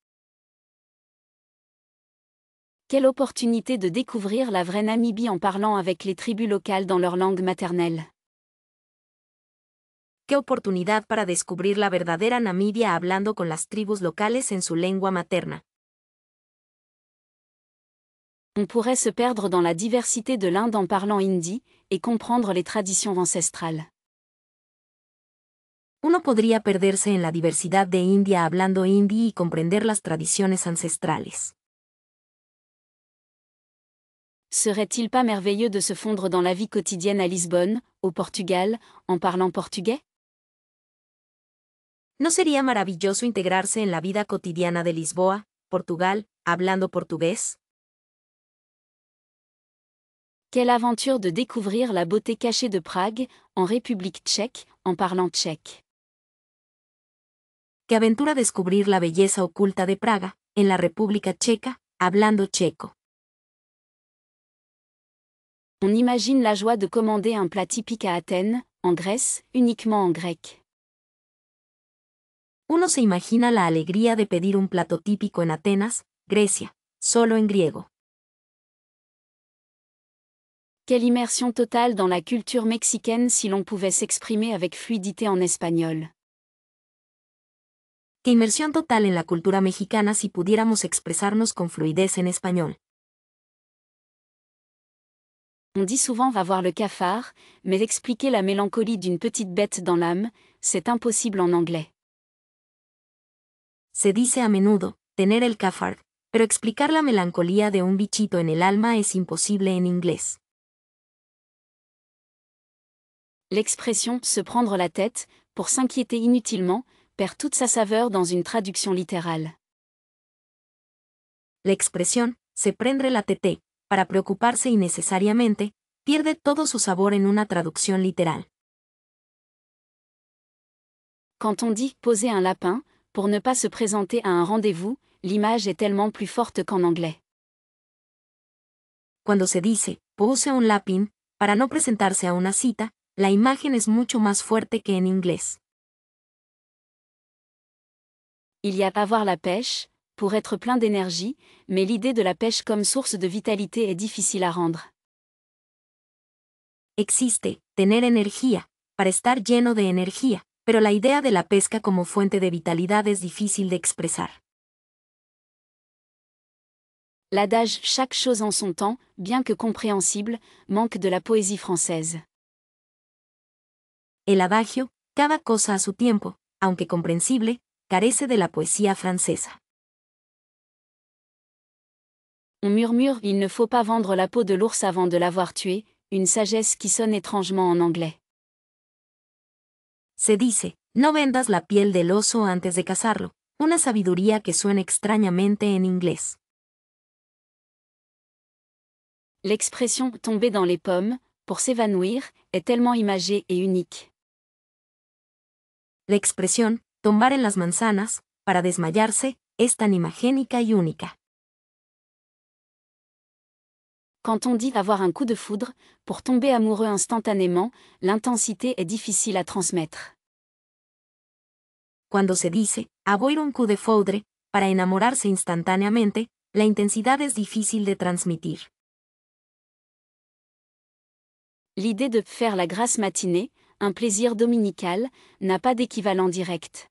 Quelle opportunité de découvrir la vraie Namibie en parlant avec les tribus locales dans leur langue maternelle. Qué oportunidad para descubrir la verdadera Namibia hablando con las tribus locales en su lengua materna. On pourrait se perdre dans la diversité de l'Inde en parlant hindi, et comprendre les traditions ancestrales. Uno podría perderse en la diversidad de India hablando hindi y comprender las tradiciones ancestrales. Serait-il pas merveilleux de se fondre dans la vie quotidienne à Lisbonne, au Portugal, en parlant portugais? ¿No sería maravilloso integrarse en la vida cotidiana de Lisboa, Portugal, hablando portugués? Quelle aventure de découvrir la beauté cachée de Prague, en République tchèque, en parlant tchèque. Qué aventura descubrir la belleza oculta de Praga, en la República Checa, hablando checo. On imagine la joie de commander un plat typique à Athènes, en Grèce, uniquement en grec. Uno se imagina la alegría de pedir un plato típico en Atenas, Grecia, solo en griego. Quelle immersion totale dans la culture mexicaine si l'on pouvait s'exprimer avec fluidité en espagnol. Qué inmersión total en la cultura mexicana si pudiéramos expresarnos con fluidez en español. On dit souvent va voir le cafard, mais expliquer la mélancolie d'une petite bête dans l'âme, c'est impossible en anglais. Se dice a menudo, tener el cafard, pero explicar la melancolía de un bichito en el alma es imposible en inglés. L'expression se prendre la tête, pour s'inquiéter inutilement, perd toute sa saveur dans une traduction littérale. La expresión, se prendre la tête, para preocuparse innecesariamente, pierde todo su sabor en una traducción literal. Quand on dit poser un lapin, pour ne pas se présenter à un rendez-vous, l'image est tellement plus forte qu'en anglais. Cuando se dice, pose un lapin, para no presentarse a una cita, la imagen es mucho más fuerte que en inglés. Il y a avoir la pêche, pour être plein d'énergie, mais l'idée de la pêche comme source de vitalité est difficile à rendre. Existe, tener energía, para estar lleno de energía, pero la idea de la pesca como fuente de vitalidad es difícil de expresar. L'adage chaque chose en son temps, bien que compréhensible, manque de la poésie française. El adagio, cada cosa a su tiempo, aunque comprensible, carece de la poesía francesa. On murmure il ne faut pas vendre la peau de l'ours avant de l'avoir tué, une sagesse qui sonne étrangement en anglais. Se dice, no vendas la piel del oso antes de cazarlo, una sabiduría que suena extrañamente en inglés. L'expression tomber dans les pommes, pour s'évanouir, est tellement imagée et unique. La expresión, tombar en las manzanas, para desmayarse, es tan imagénica y única. Quand on dit avoir un coup de foudre, pour tomber amoureux instantanément, l'intensité est difficile à transmettre. Cuando se dice, avoir un coup de foudre, para enamorarse instantáneamente, la intensidad es difícil de transmitir. L'idée de faire la grasse matinée, un plaisir dominical, n'a pas d'équivalent direct.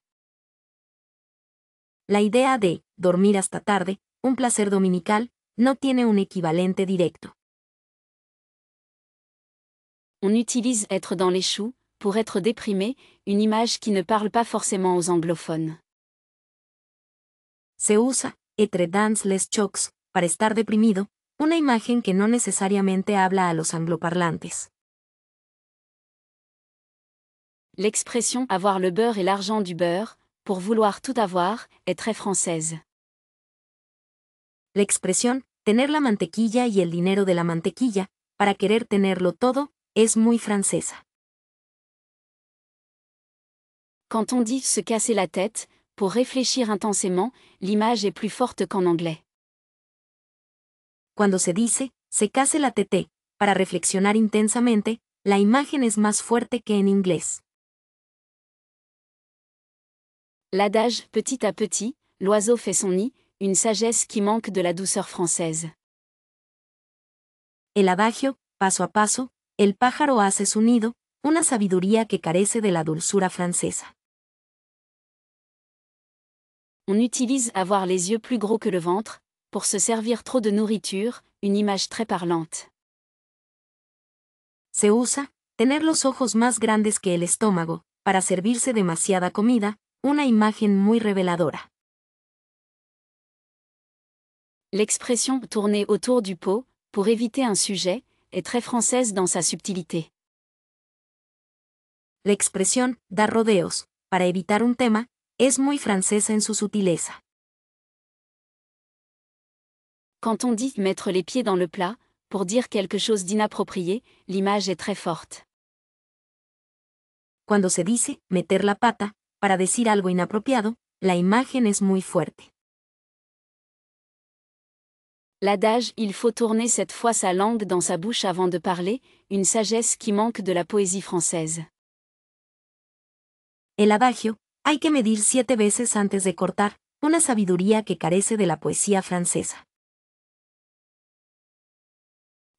La idea de dormir hasta tarde, un placer dominical, no tiene un equivalente directo. On utilise être dans les choux, pour être déprimé, une image qui ne parle pas forcément aux anglophones. Se usa, être dans les chocs, para estar deprimido, una imagen que no necesariamente habla a los angloparlantes. L'expression avoir le beurre et l'argent du beurre, pour vouloir tout avoir, est très française. La expresión, tener la mantequilla y el dinero de la mantequilla, para querer tenerlo todo, es muy francesa. Quand on dit se casser la tête, pour réfléchir intensément, l'image est plus forte qu'en anglais. Cuando se dice, se case la tete, para reflexionar intensamente, la imagen es más fuerte que en inglés. L'adage petit à petit, l'oiseau fait son nid, une sagesse qui manque de la douceur française. El adagio, paso a paso, el pájaro hace su nido, una sabiduría que carece de la dulzura francesa. On utilise avoir les yeux plus gros que le ventre, pour se servir trop de nourriture, une image très parlante. Se usa, tener los ojos más grandes que el estómago, para servirse demasiada comida, una imagen muy reveladora. L'expression tourner autour du pot, pour éviter un sujet, est très française dans sa subtilité. La expresión dar rodeos, para evitar un tema, es muy francesa en su sutileza. Quand on dit mettre les pieds dans le plat, pour dire quelque chose d'inapproprié, l'image est très forte. Cuando se dice meter la pata, para decir algo inapropiado, la imagen es muy fuerte. L'adage « il faut tourner cette fois sa langue dans sa bouche avant de parler », une sagesse qui manque de la poésie française. El adagio, hay que medir 7 veces antes de cortar, una sabiduría que carece de la poesía francesa.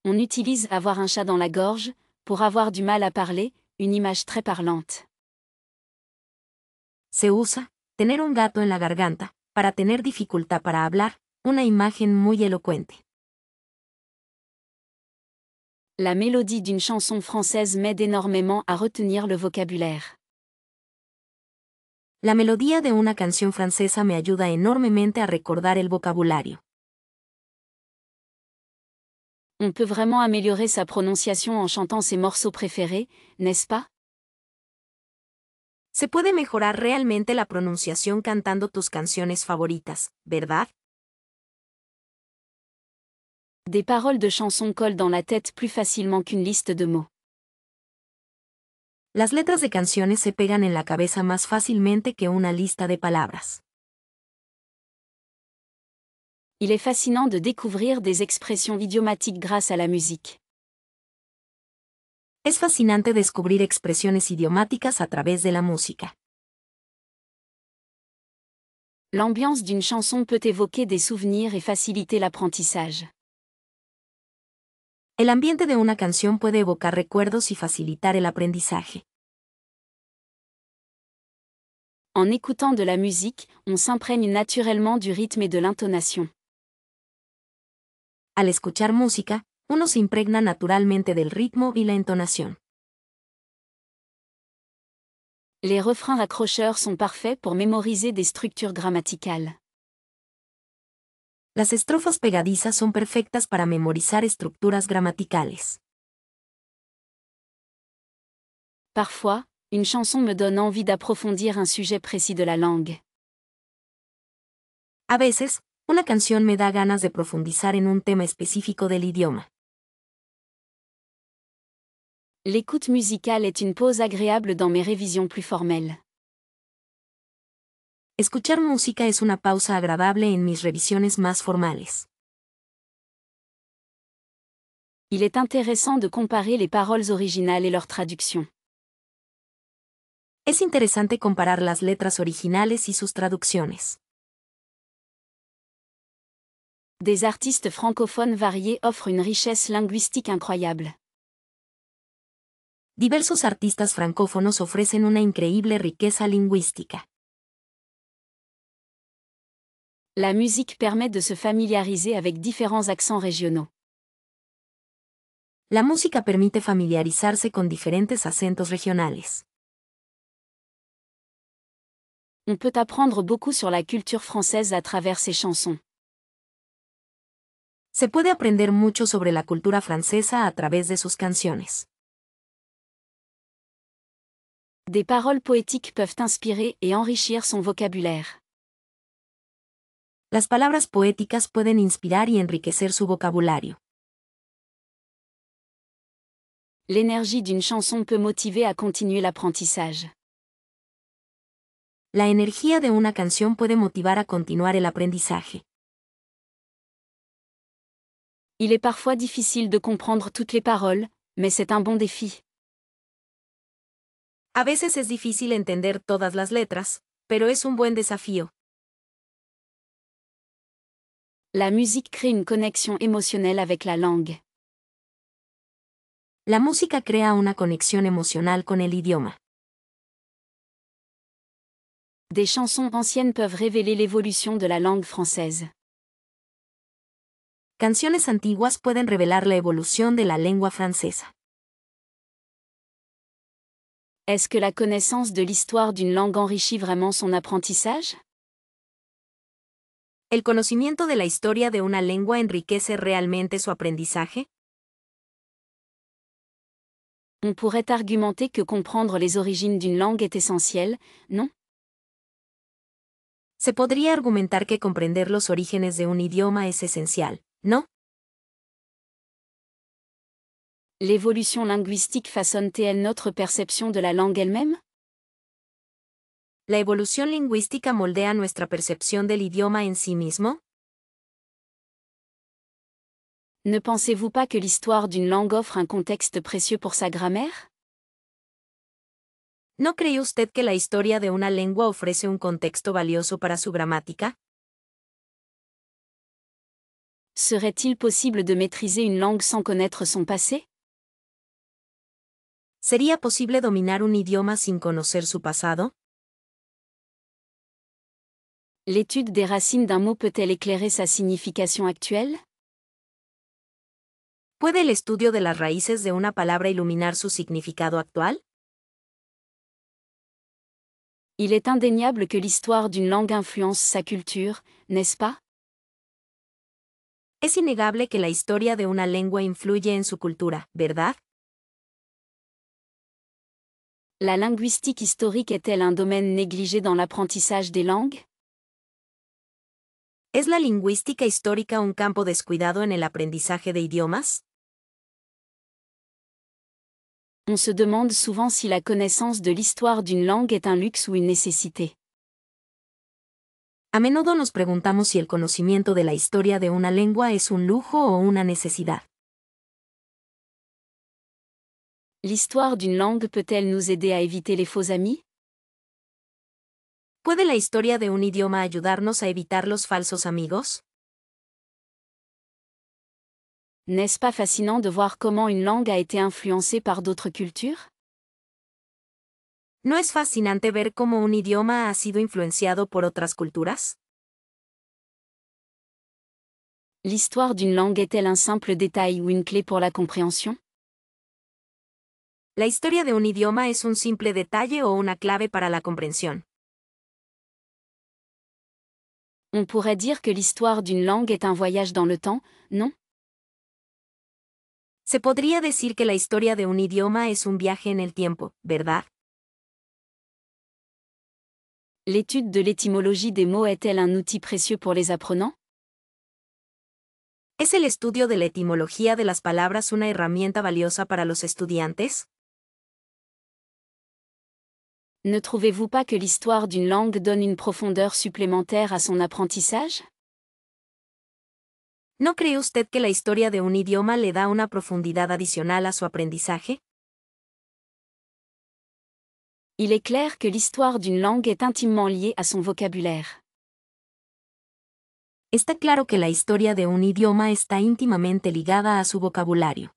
On utilise avoir un chat dans la gorge, pour avoir du mal à parler, une image très parlante. Se usa tener un gato en la garganta, para tener dificultad para hablar, una imagen muy elocuente. La mélodie d'une chanson française m'aide énormément à retenir le vocabulaire. La melodía de una canción francesa me ayuda enormemente a recordar el vocabulario. On peut vraiment améliorer sa prononciation en chantant ses morceaux préférés, n'est-ce pas? Se puede mejorar realmente la pronunciación cantando tus canciones favoritas, ¿verdad? Des paroles de chansons collent dans la tête plus facilement qu'une liste de mots. Las letras de canciones se pegan en la cabeza más fácilmente que una lista de palabras. Il est fascinant de découvrir des expressions idiomatiques grâce à la musique. Es fascinante descubrir expresiones idiomáticas a través de la música. L'ambiance d'une chanson peut évoquer des souvenirs et faciliter l'apprentissage. El ambiente de una canción puede evocar recuerdos y facilitar el aprendizaje. En écoutant de la musique, on s'imprègne naturellement du rythme et de l'intonation. Al escuchar música, uno se impregna naturalmente del ritmo y la entonación. Les refrains accrocheurs sont parfaits pour mémoriser des structures grammaticales. Las estrofas pegadizas son perfectas para memorizar estructuras gramaticales. Parfois, une chanson me donne envie d'approfondir un sujet précis de la langue. A veces, una canción me da ganas de profundizar en un tema específico del idioma. L'écoute musicale est une pause agréable dans mes révisions plus formelles. Escuchar música es una pausa agradable en mis revisiones más formales. Il est intéressant de comparer les paroles originales et leur traduction. Es interesante comparar las letras originales y sus traducciones. Des artistes francophones variés offrent une richesse linguistique incroyable. Diversos artistas francófonos ofrecen una increíble riqueza lingüística. La musique permet de se familiariser avec différents accents régionaux. La música permite familiarizarse con diferentes acentos regionales. On peut apprendre beaucoup sur la culture française à travers ces chansons. Se puede aprender mucho sobre la cultura francesa a través de sus canciones. Des paroles poétiques peuvent inspirer et enrichir son vocabulaire. Las palabras poéticas pueden inspirar y enriquecer su vocabulario. L'énergie d'une chanson peut motiver à continuer l'apprentissage. La energía de una canción puede motivar a continuar el aprendizaje. Il est parfois difficile de comprendre toutes les paroles, mais c'est un bon défi. A veces es difícil entender todas las letras, pero es un buen desafío. La musique crée une connexion émotionnelle avec la langue. La música crea una conexión emocional con el idioma. Des chansons anciennes peuvent révéler l'évolution de la langue française. Canciones antiguas pueden revelar la evolución de la lengua francesa. Est-ce que la connaissance de l'histoire d'une langue enrichit vraiment son apprentissage? ¿El conocimiento de la historia de una lengua enriquece realmente su aprendizaje? On pourrait argumenter que comprendre les origines d'une langue est essentiel, non? Se podría argumentar que comprender los orígenes de un idioma es esencial, ¿no? L'évolution linguistique façonne-t-elle notre perception de la langue elle-même? ¿La evolución lingüística moldea nuestra percepción del idioma en sí mismo? Ne pensez-vous pas que l'histoire d'une langue offre un contexte précieux pour sa grammaire? ¿No cree usted que la historia de una lengua ofrece un contexto valioso para su gramática? Serait-il possible de maîtriser une langue sans connaître son passé? ¿Sería posible dominar un idioma sin conocer su pasado? L'étude des racines d'un mot peut-elle éclairer sa signification actuelle? ¿Puede el estudio de las raíces de una palabra iluminar su significado actual? Il est indéniable que l'histoire d'une langue influence sa culture, n'est-ce pas? Es innegable que la historia de una lengua influye en su cultura, ¿verdad? La linguistique historique est-elle un domaine négligé dans l'apprentissage des langues? ¿Es la lingüística histórica un campo descuidado en el aprendizaje de idiomas? On se demande souvent si la connaissance de l'histoire d'une langue est un luxe ou une nécessité. A menudo nos preguntamos si el conocimiento de la historia de una lengua es un lujo o una necesidad. L'histoire d'une langue peut-elle nous aider à éviter les faux amis? ¿Puede la historia de un idioma ayudarnos a evitar los falsos amigos? N'est-ce pas fascinant de voir comment une langue a été influencée par d'autres cultures? ¿No es fascinante ver cómo un idioma ha sido influenciado por otras culturas? L'histoire d'une langue est-elle un simple détail ou une clé pour la compréhension? ¿La historia de un idioma es un simple detalle o una clave para la comprensión? On pourrait dire que l'histoire d'une langue est un voyage dans le temps, non? Se podría decir que la historia de un idioma es un viaje en el tiempo, ¿verdad? L'étude de l'étymologie des mots est-elle un outil précieux pour les apprenants? ¿Es el estudio de la etimología de las palabras una herramienta valiosa para los estudiantes? Ne trouvez-vous pas que l'histoire d'une langue donne une profondeur supplémentaire à son apprentissage? ¿No cree usted que la historia de un idioma le da una profundidad adicional a su aprendizaje? Il est clair que l'histoire d'une langue est intimement liée à son vocabulaire. Está claro que la historia de un idioma está íntimamente ligada a su vocabulario.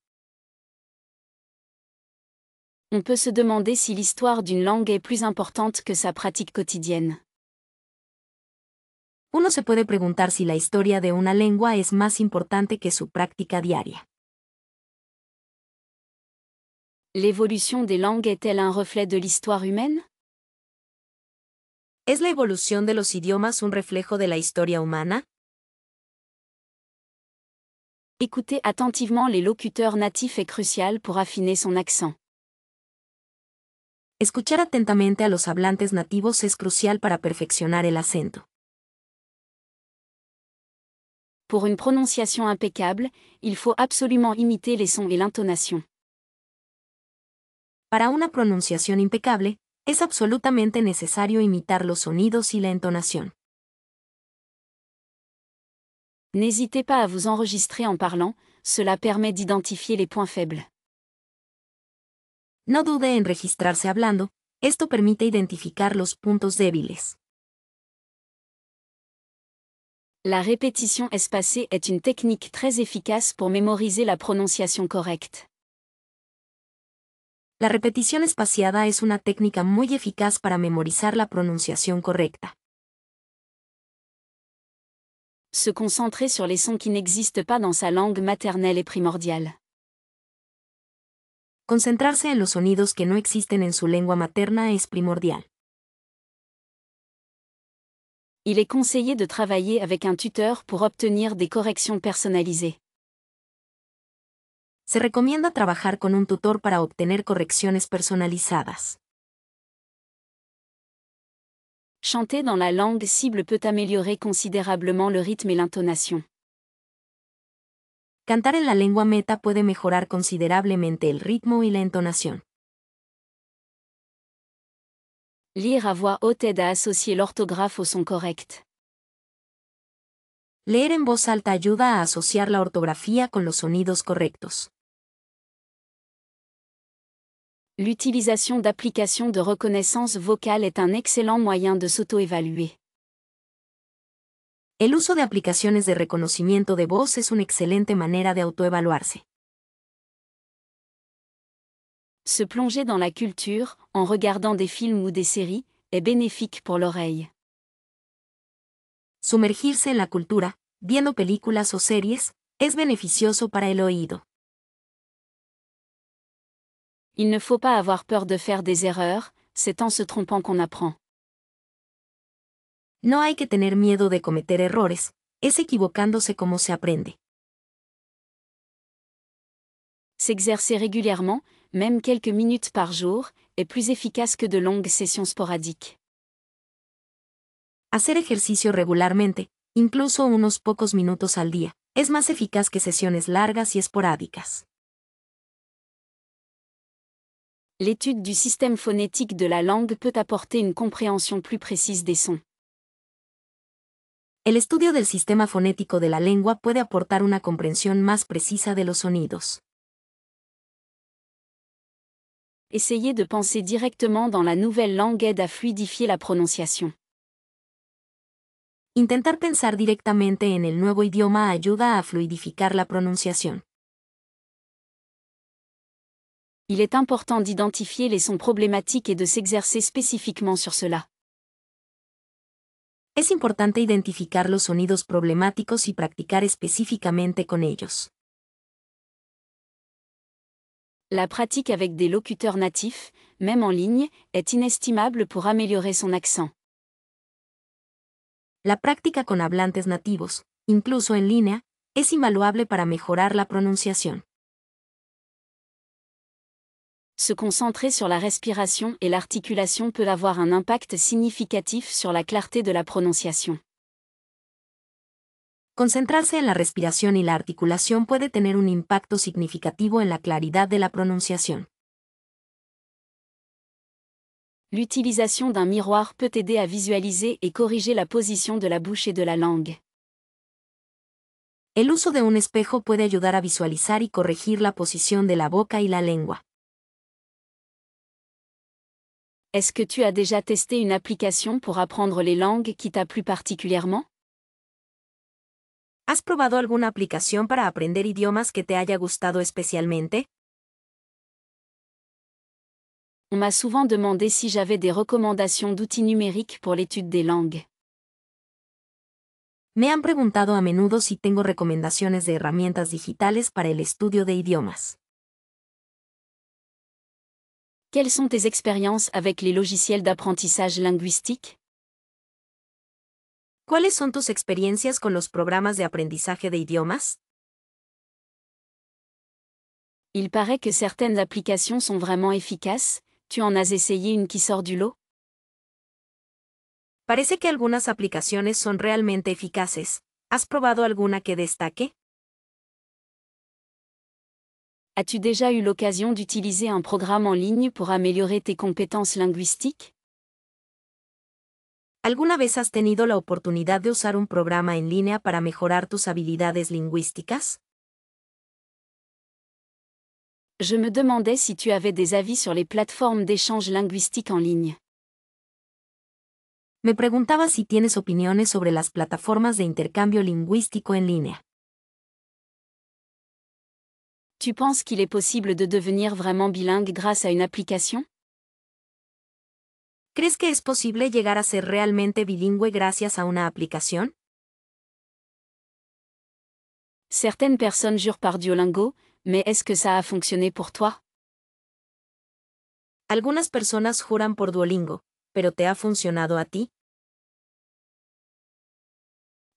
On peut se demander si l'histoire d'une langue est plus importante que sa pratique quotidienne. Uno se puede preguntar si la historia de una lengua es más importante que su práctica diaria. L'évolution des langues est-elle un reflet de l'histoire humaine? ¿Es la evolución de los idiomas un reflejo de la historia humana? Écoutez attentivement les locuteurs natifs est crucial pour affiner son accent. Escuchar atentamente a los hablantes nativos es crucial para perfeccionar el acento. Pour une prononciation impeccable, il faut absolument imiter les sons et l'intonation. Para una pronunciación impecable, es absolutamente necesario imitar los sonidos y la entonación. N'hésitez pas à vous enregistrer en parlant, cela permet d'identifier les points faibles. No dude en registrarse hablando, esto permite identificar los puntos débiles. La répétition espacée est une technique très efficace pour mémoriser la prononciation correcte. La repetición espaciada es una técnica muy eficaz para memorizar la pronunciación correcta. Se concentrer sur les sons qui n'existent pas dans sa langue maternelle est primordial. Concentrarse en los sonidos que no existen en su lengua materna es primordial. Il est conseillé de travailler avec un tuteur pour obtenir des corrections personnalisées. Se recomienda trabajar con un tutor para obtener correcciones personalizadas. Chanter dans la langue cible peut améliorer considérablement le rythme et l'intonation. Cantar en la lengua meta puede mejorar considerablemente el ritmo y la entonación. Lire à voix haute aide à associer l'orthographe au son correct. Leer en voz alta ayuda a asociar la ortografía con los sonidos correctos. L'utilisation d'applications de reconnaissance vocale est un excellent moyen de s'auto-évaluer. El uso de aplicaciones de reconocimiento de voz es una excelente manera de autoevaluarse. Se plonger dans la culture, en regardant des films ou des séries, est bénéfique pour l'oreille. Sumergirse en la cultura, viendo películas o series, es beneficioso para el oído. Il ne faut pas avoir peur de faire des erreurs, c'est en se trompant qu'on apprend. No hay que tener miedo de cometer errores, es equivocándose como se aprende. S'exercer régulièrement, même quelques minutes par jour, est plus efficace que de longues sessions sporadiques. Hacer ejercicio regularmente, incluso unos pocos minutos al día, es más eficaz que sesiones largas y esporádicas. L'étude du système phonétique de la langue peut apporter une compréhension plus précise des sons. El estudio del sistema fonético de la lengua puede aportar una comprensión más precisa de los sonidos. Essayer de penser directement dans la nouvelle langue aide à fluidifier la prononciation. Intentar pensar directamente en el nuevo idioma ayuda a fluidificar la pronunciación. Il est important d'identifier les sons problématiques et de s'exercer spécifiquement sur cela. Es importante identificar los sonidos problemáticos y practicar específicamente con ellos. La pratique avec des locuteurs natifs, même en ligne, est inestimable pour améliorer son accent. La práctica con hablantes nativos, incluso en línea, es invaluable para mejorar la pronunciación. Se concentrer sur la respiration et l'articulation peut avoir un impact significatif sur la clarté de la prononciation. Concentrarse en la respiración y la articulación puede tener un impacto significativo en la claridad de la pronunciación. L'utilisation d'un miroir peut aider à visualiser et corriger la position de la bouche et de la langue. El uso de un espejo puede ayudar a visualizar y corregir la posición de la boca y la lengua. Est-ce que tu as déjà testé une application pour apprendre les langues qui t'a plu particulièrement? ¿Has probado alguna aplicación para aprender idiomas que te haya gustado especialmente? On m'a souvent demandé si j'avais des recommandations d'outils numériques pour l'étude des langues. Me han preguntado a menudo si tengo recomendaciones de herramientas digitales para el estudio de idiomas. Quelles sont tes expériences avec les logiciels d'apprentissage linguistique? ¿Cuáles son tus experiencias con los programas de aprendizaje de idiomas? Il paraît que certaines applications sont vraiment efficaces. Tu en as essayé une qui sort du lot? Parece que algunas aplicaciones son realmente eficaces. ¿Has probado alguna que destaque? As-tu déjà eu l'occasion d'utiliser un programme en ligne pour améliorer tes compétences linguistiques? ¿Alguna vez has tenido la oportunidad de usar un programa en línea para mejorar tus habilidades lingüísticas? Je me demandais si tu avais des avis sur les plateformes d'échange linguistique en ligne. Me preguntaba si tienes opiniones sobre las plataformas de intercambio lingüístico en línea. Tu penses qu'il est possible de devenir vraiment bilingue grâce à une application? ¿Crees que es posible llegar a ser realmente bilingüe gracias a una aplicación? Certaines personnes jurent par Duolingo, mais est-ce que ça a fonctionné pour toi? Algunas personas juran por Duolingo, ¿pero te ha funcionado a ti?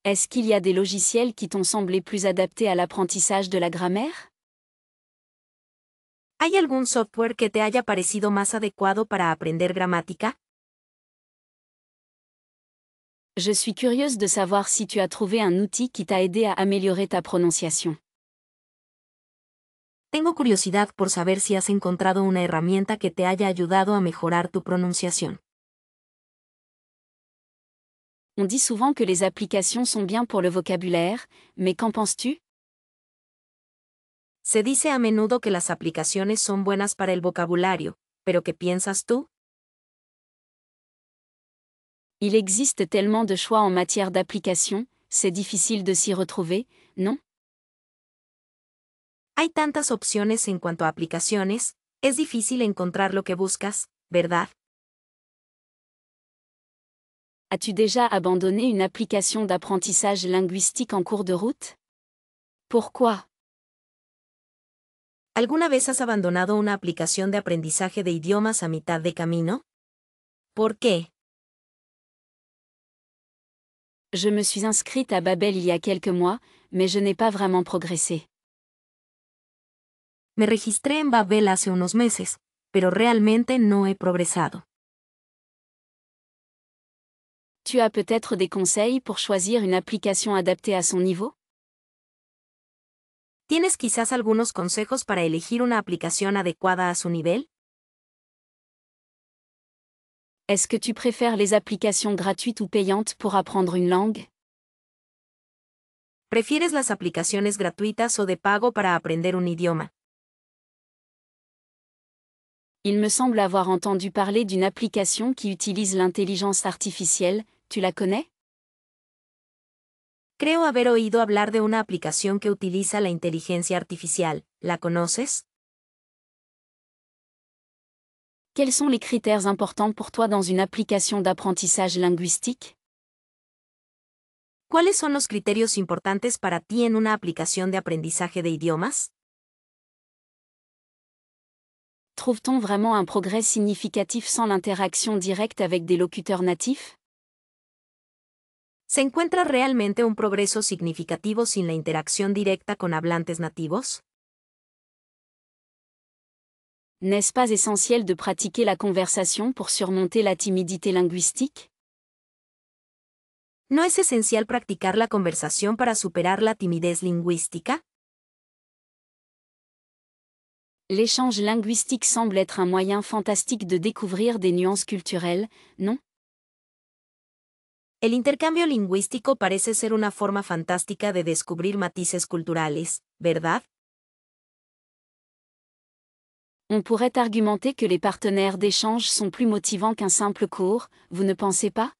Est-ce qu'il y a des logiciels qui t'ont semblé plus adaptés à l'apprentissage de la grammaire? ¿Hay algún software que te haya parecido más adecuado para aprender gramática? Je suis curieuse de savoir si tu as trouvé un outil qui t'a aidé à améliorer ta prononciation. Tengo curiosidad por saber si has encontrado una herramienta que te haya ayudado a mejorar tu pronunciación. On dit souvent que les applications sont bien pour le vocabulaire, mais qu'en penses-tu? Se dice a menudo que las aplicaciones son buenas para el vocabulario, pero ¿qué piensas tú? Il existe tellement de choix en matière d'application, c'est difficile de s'y retrouver, non? Hay tantas opciones en cuanto a aplicaciones, es difícil encontrar lo que buscas, ¿verdad? As-tu déjà abandonné une application d'apprentissage linguistique en cours de route? Pourquoi? ¿Alguna vez has abandonado una aplicación de aprendizaje de idiomas a mitad de camino? ¿Por qué? Je me suis inscrite à Babel il y a quelques mois, mais je n'ai pas vraiment progressé. Me registré en Babel hace unos meses, pero realmente no he progresado. Tu as peut-être des conseils pour choisir une application adaptée à son niveau? ¿Tienes quizás algunos consejos para elegir una aplicación adecuada a su nivel? Est-ce que tu préfères les applications gratuites ou payantes pour apprendre une langue? ¿Prefieres las aplicaciones gratuitas o de pago para aprender un idioma? Il me semble avoir entendu parler d'une application qui utilise l'intelligence artificielle, tu la connais? Creo haber oído hablar de una aplicación que utiliza la inteligencia artificial. ¿La conoces? Quels sont les critères importants pour toi dans une application d'apprentissage linguistique? ¿Cuáles son los criterios importantes para ti en una aplicación de aprendizaje de idiomas? Trouve-t-on vraiment un progrès significatif sans l'interaction directe avec des locuteurs natifs? ¿Se encuentra realmente un progreso significativo sin la interacción directa con hablantes nativos? N'est-ce pas essentiel de pratiquer la conversation pour surmonter la timidité linguistique? ¿No es esencial practicar la conversación para superar la timidez lingüística? L'échange linguistique semble être un moyen fantastique de découvrir des nuances culturelles, non? El intercambio lingüístico parece ser una forma fantástica de descubrir matices culturales, ¿verdad? On pourrait argumenter que les partenaires d'échange sont plus motivants qu'un simple cours, vous ne pensez pas?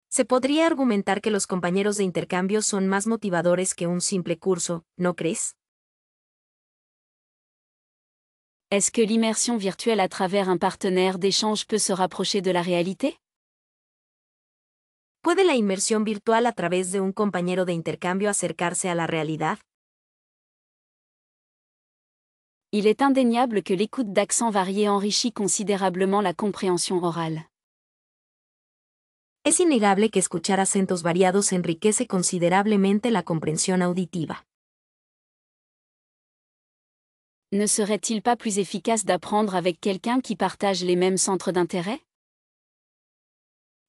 Se podría argumentar que los compañeros de intercambio son más motivadores que un simple curso, ¿no crees? Est-ce que l'immersion virtuelle à travers un partenaire d'échange peut se rapprocher de la réalité? ¿Puede la inmersión virtual a través de un compañero de intercambio acercarse a la realidad? Il est indéniable que l'écoute d'accents variés enrichit considérablement la compréhension orale. Es innegable que escuchar acentos variados enriquece considerablemente la comprensión auditiva. Ne serait-il pas plus efficace d'apprendre avec quelqu'un qui partage les mêmes centres d'intérêt?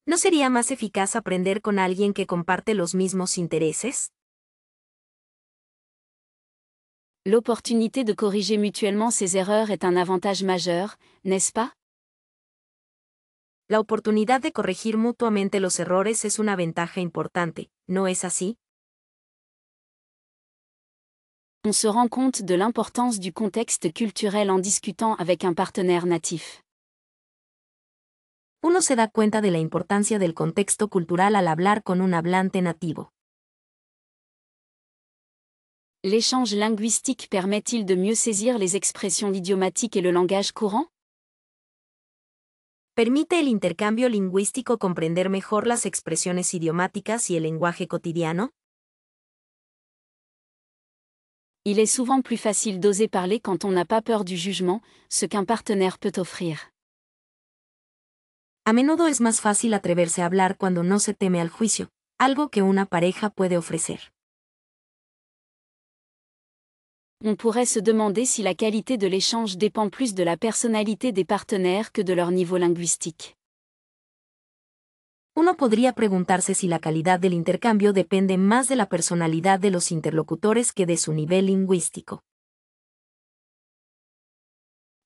¿No sería más eficaz aprender con alguien que comparte los mismos intereses? L'opportunité de corriger mutuellement ses erreurs est un avantage majeur, n'est-ce pas? La oportunidad de corregir mutuamente los errores es una ventaja importante, ¿no es así? On se rend compte de l'importance du contexte culturel en discutant avec un partenaire natif. Uno se da cuenta de la importancia del contexto cultural al hablar con un hablante nativo. L'échange linguistique permet-il de mieux saisir les expressions idiomatiques et le langage courant? ¿Permite el intercambio lingüístico comprender mejor las expresiones idiomáticas y el lenguaje cotidiano? Il est souvent plus facile d'oser parler quand on n'a pas peur du jugement, ce qu'un partenaire peut offrir. A menudo es más fácil atreverse a hablar cuando no se teme al juicio, algo que una pareja puede ofrecer. On pourrait se demander si la qualité de l'échange dépend plus de la personnalité des partenaires que de leur niveau linguistique. Uno podría preguntarse si la calidad del intercambio depende más de la personalidad de los interlocutores que de su nivel lingüístico.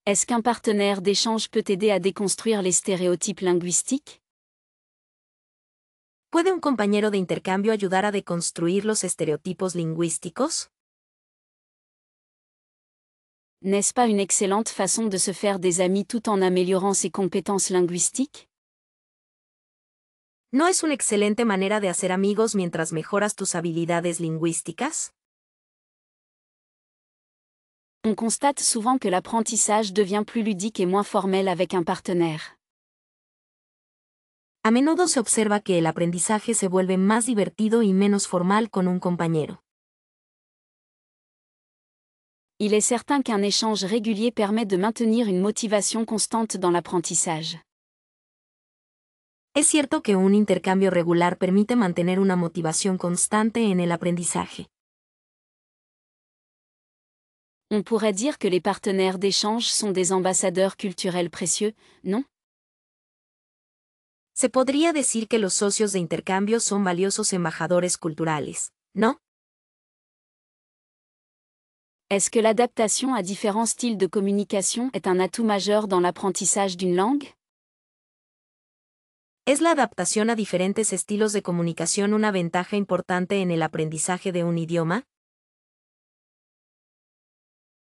Est-ce qu'un partenaire d'échange peut aider à déconstruire les stéréotypes linguistiques? ¿Puede un compañero de intercambio ayudar a deconstruir los estereotipos lingüísticos? N'est-ce pas une excellente façon de se faire des amis tout en améliorant ses compétences linguistiques? ¿No es una excelente manera de hacer amigos mientras mejoras tus habilidades lingüísticas? On constate souvent que l'apprentissage devient plus ludique et moins formel avec un partenaire. A menudo se observa que el aprendizaje se vuelve más divertido y menos formal con un compañero. Il est certain qu'un échange régulier permet de maintenir une motivation constante dans l'apprentissage. Es cierto que un intercambio regular permite mantener una motivación constante en el aprendizaje. On pourrait dire que les partenaires d'échange sont des ambassadeurs culturels précieux, non? Se podría decir que los socios de intercambio son valiosos embajadores culturales, ¿no? Est-ce que l'adaptation à différents styles de communication est un atout majeur dans l'apprentissage d'une langue? ¿Es la adaptación a diferentes estilos de comunicación una ventaja importante en el aprendizaje de un idioma?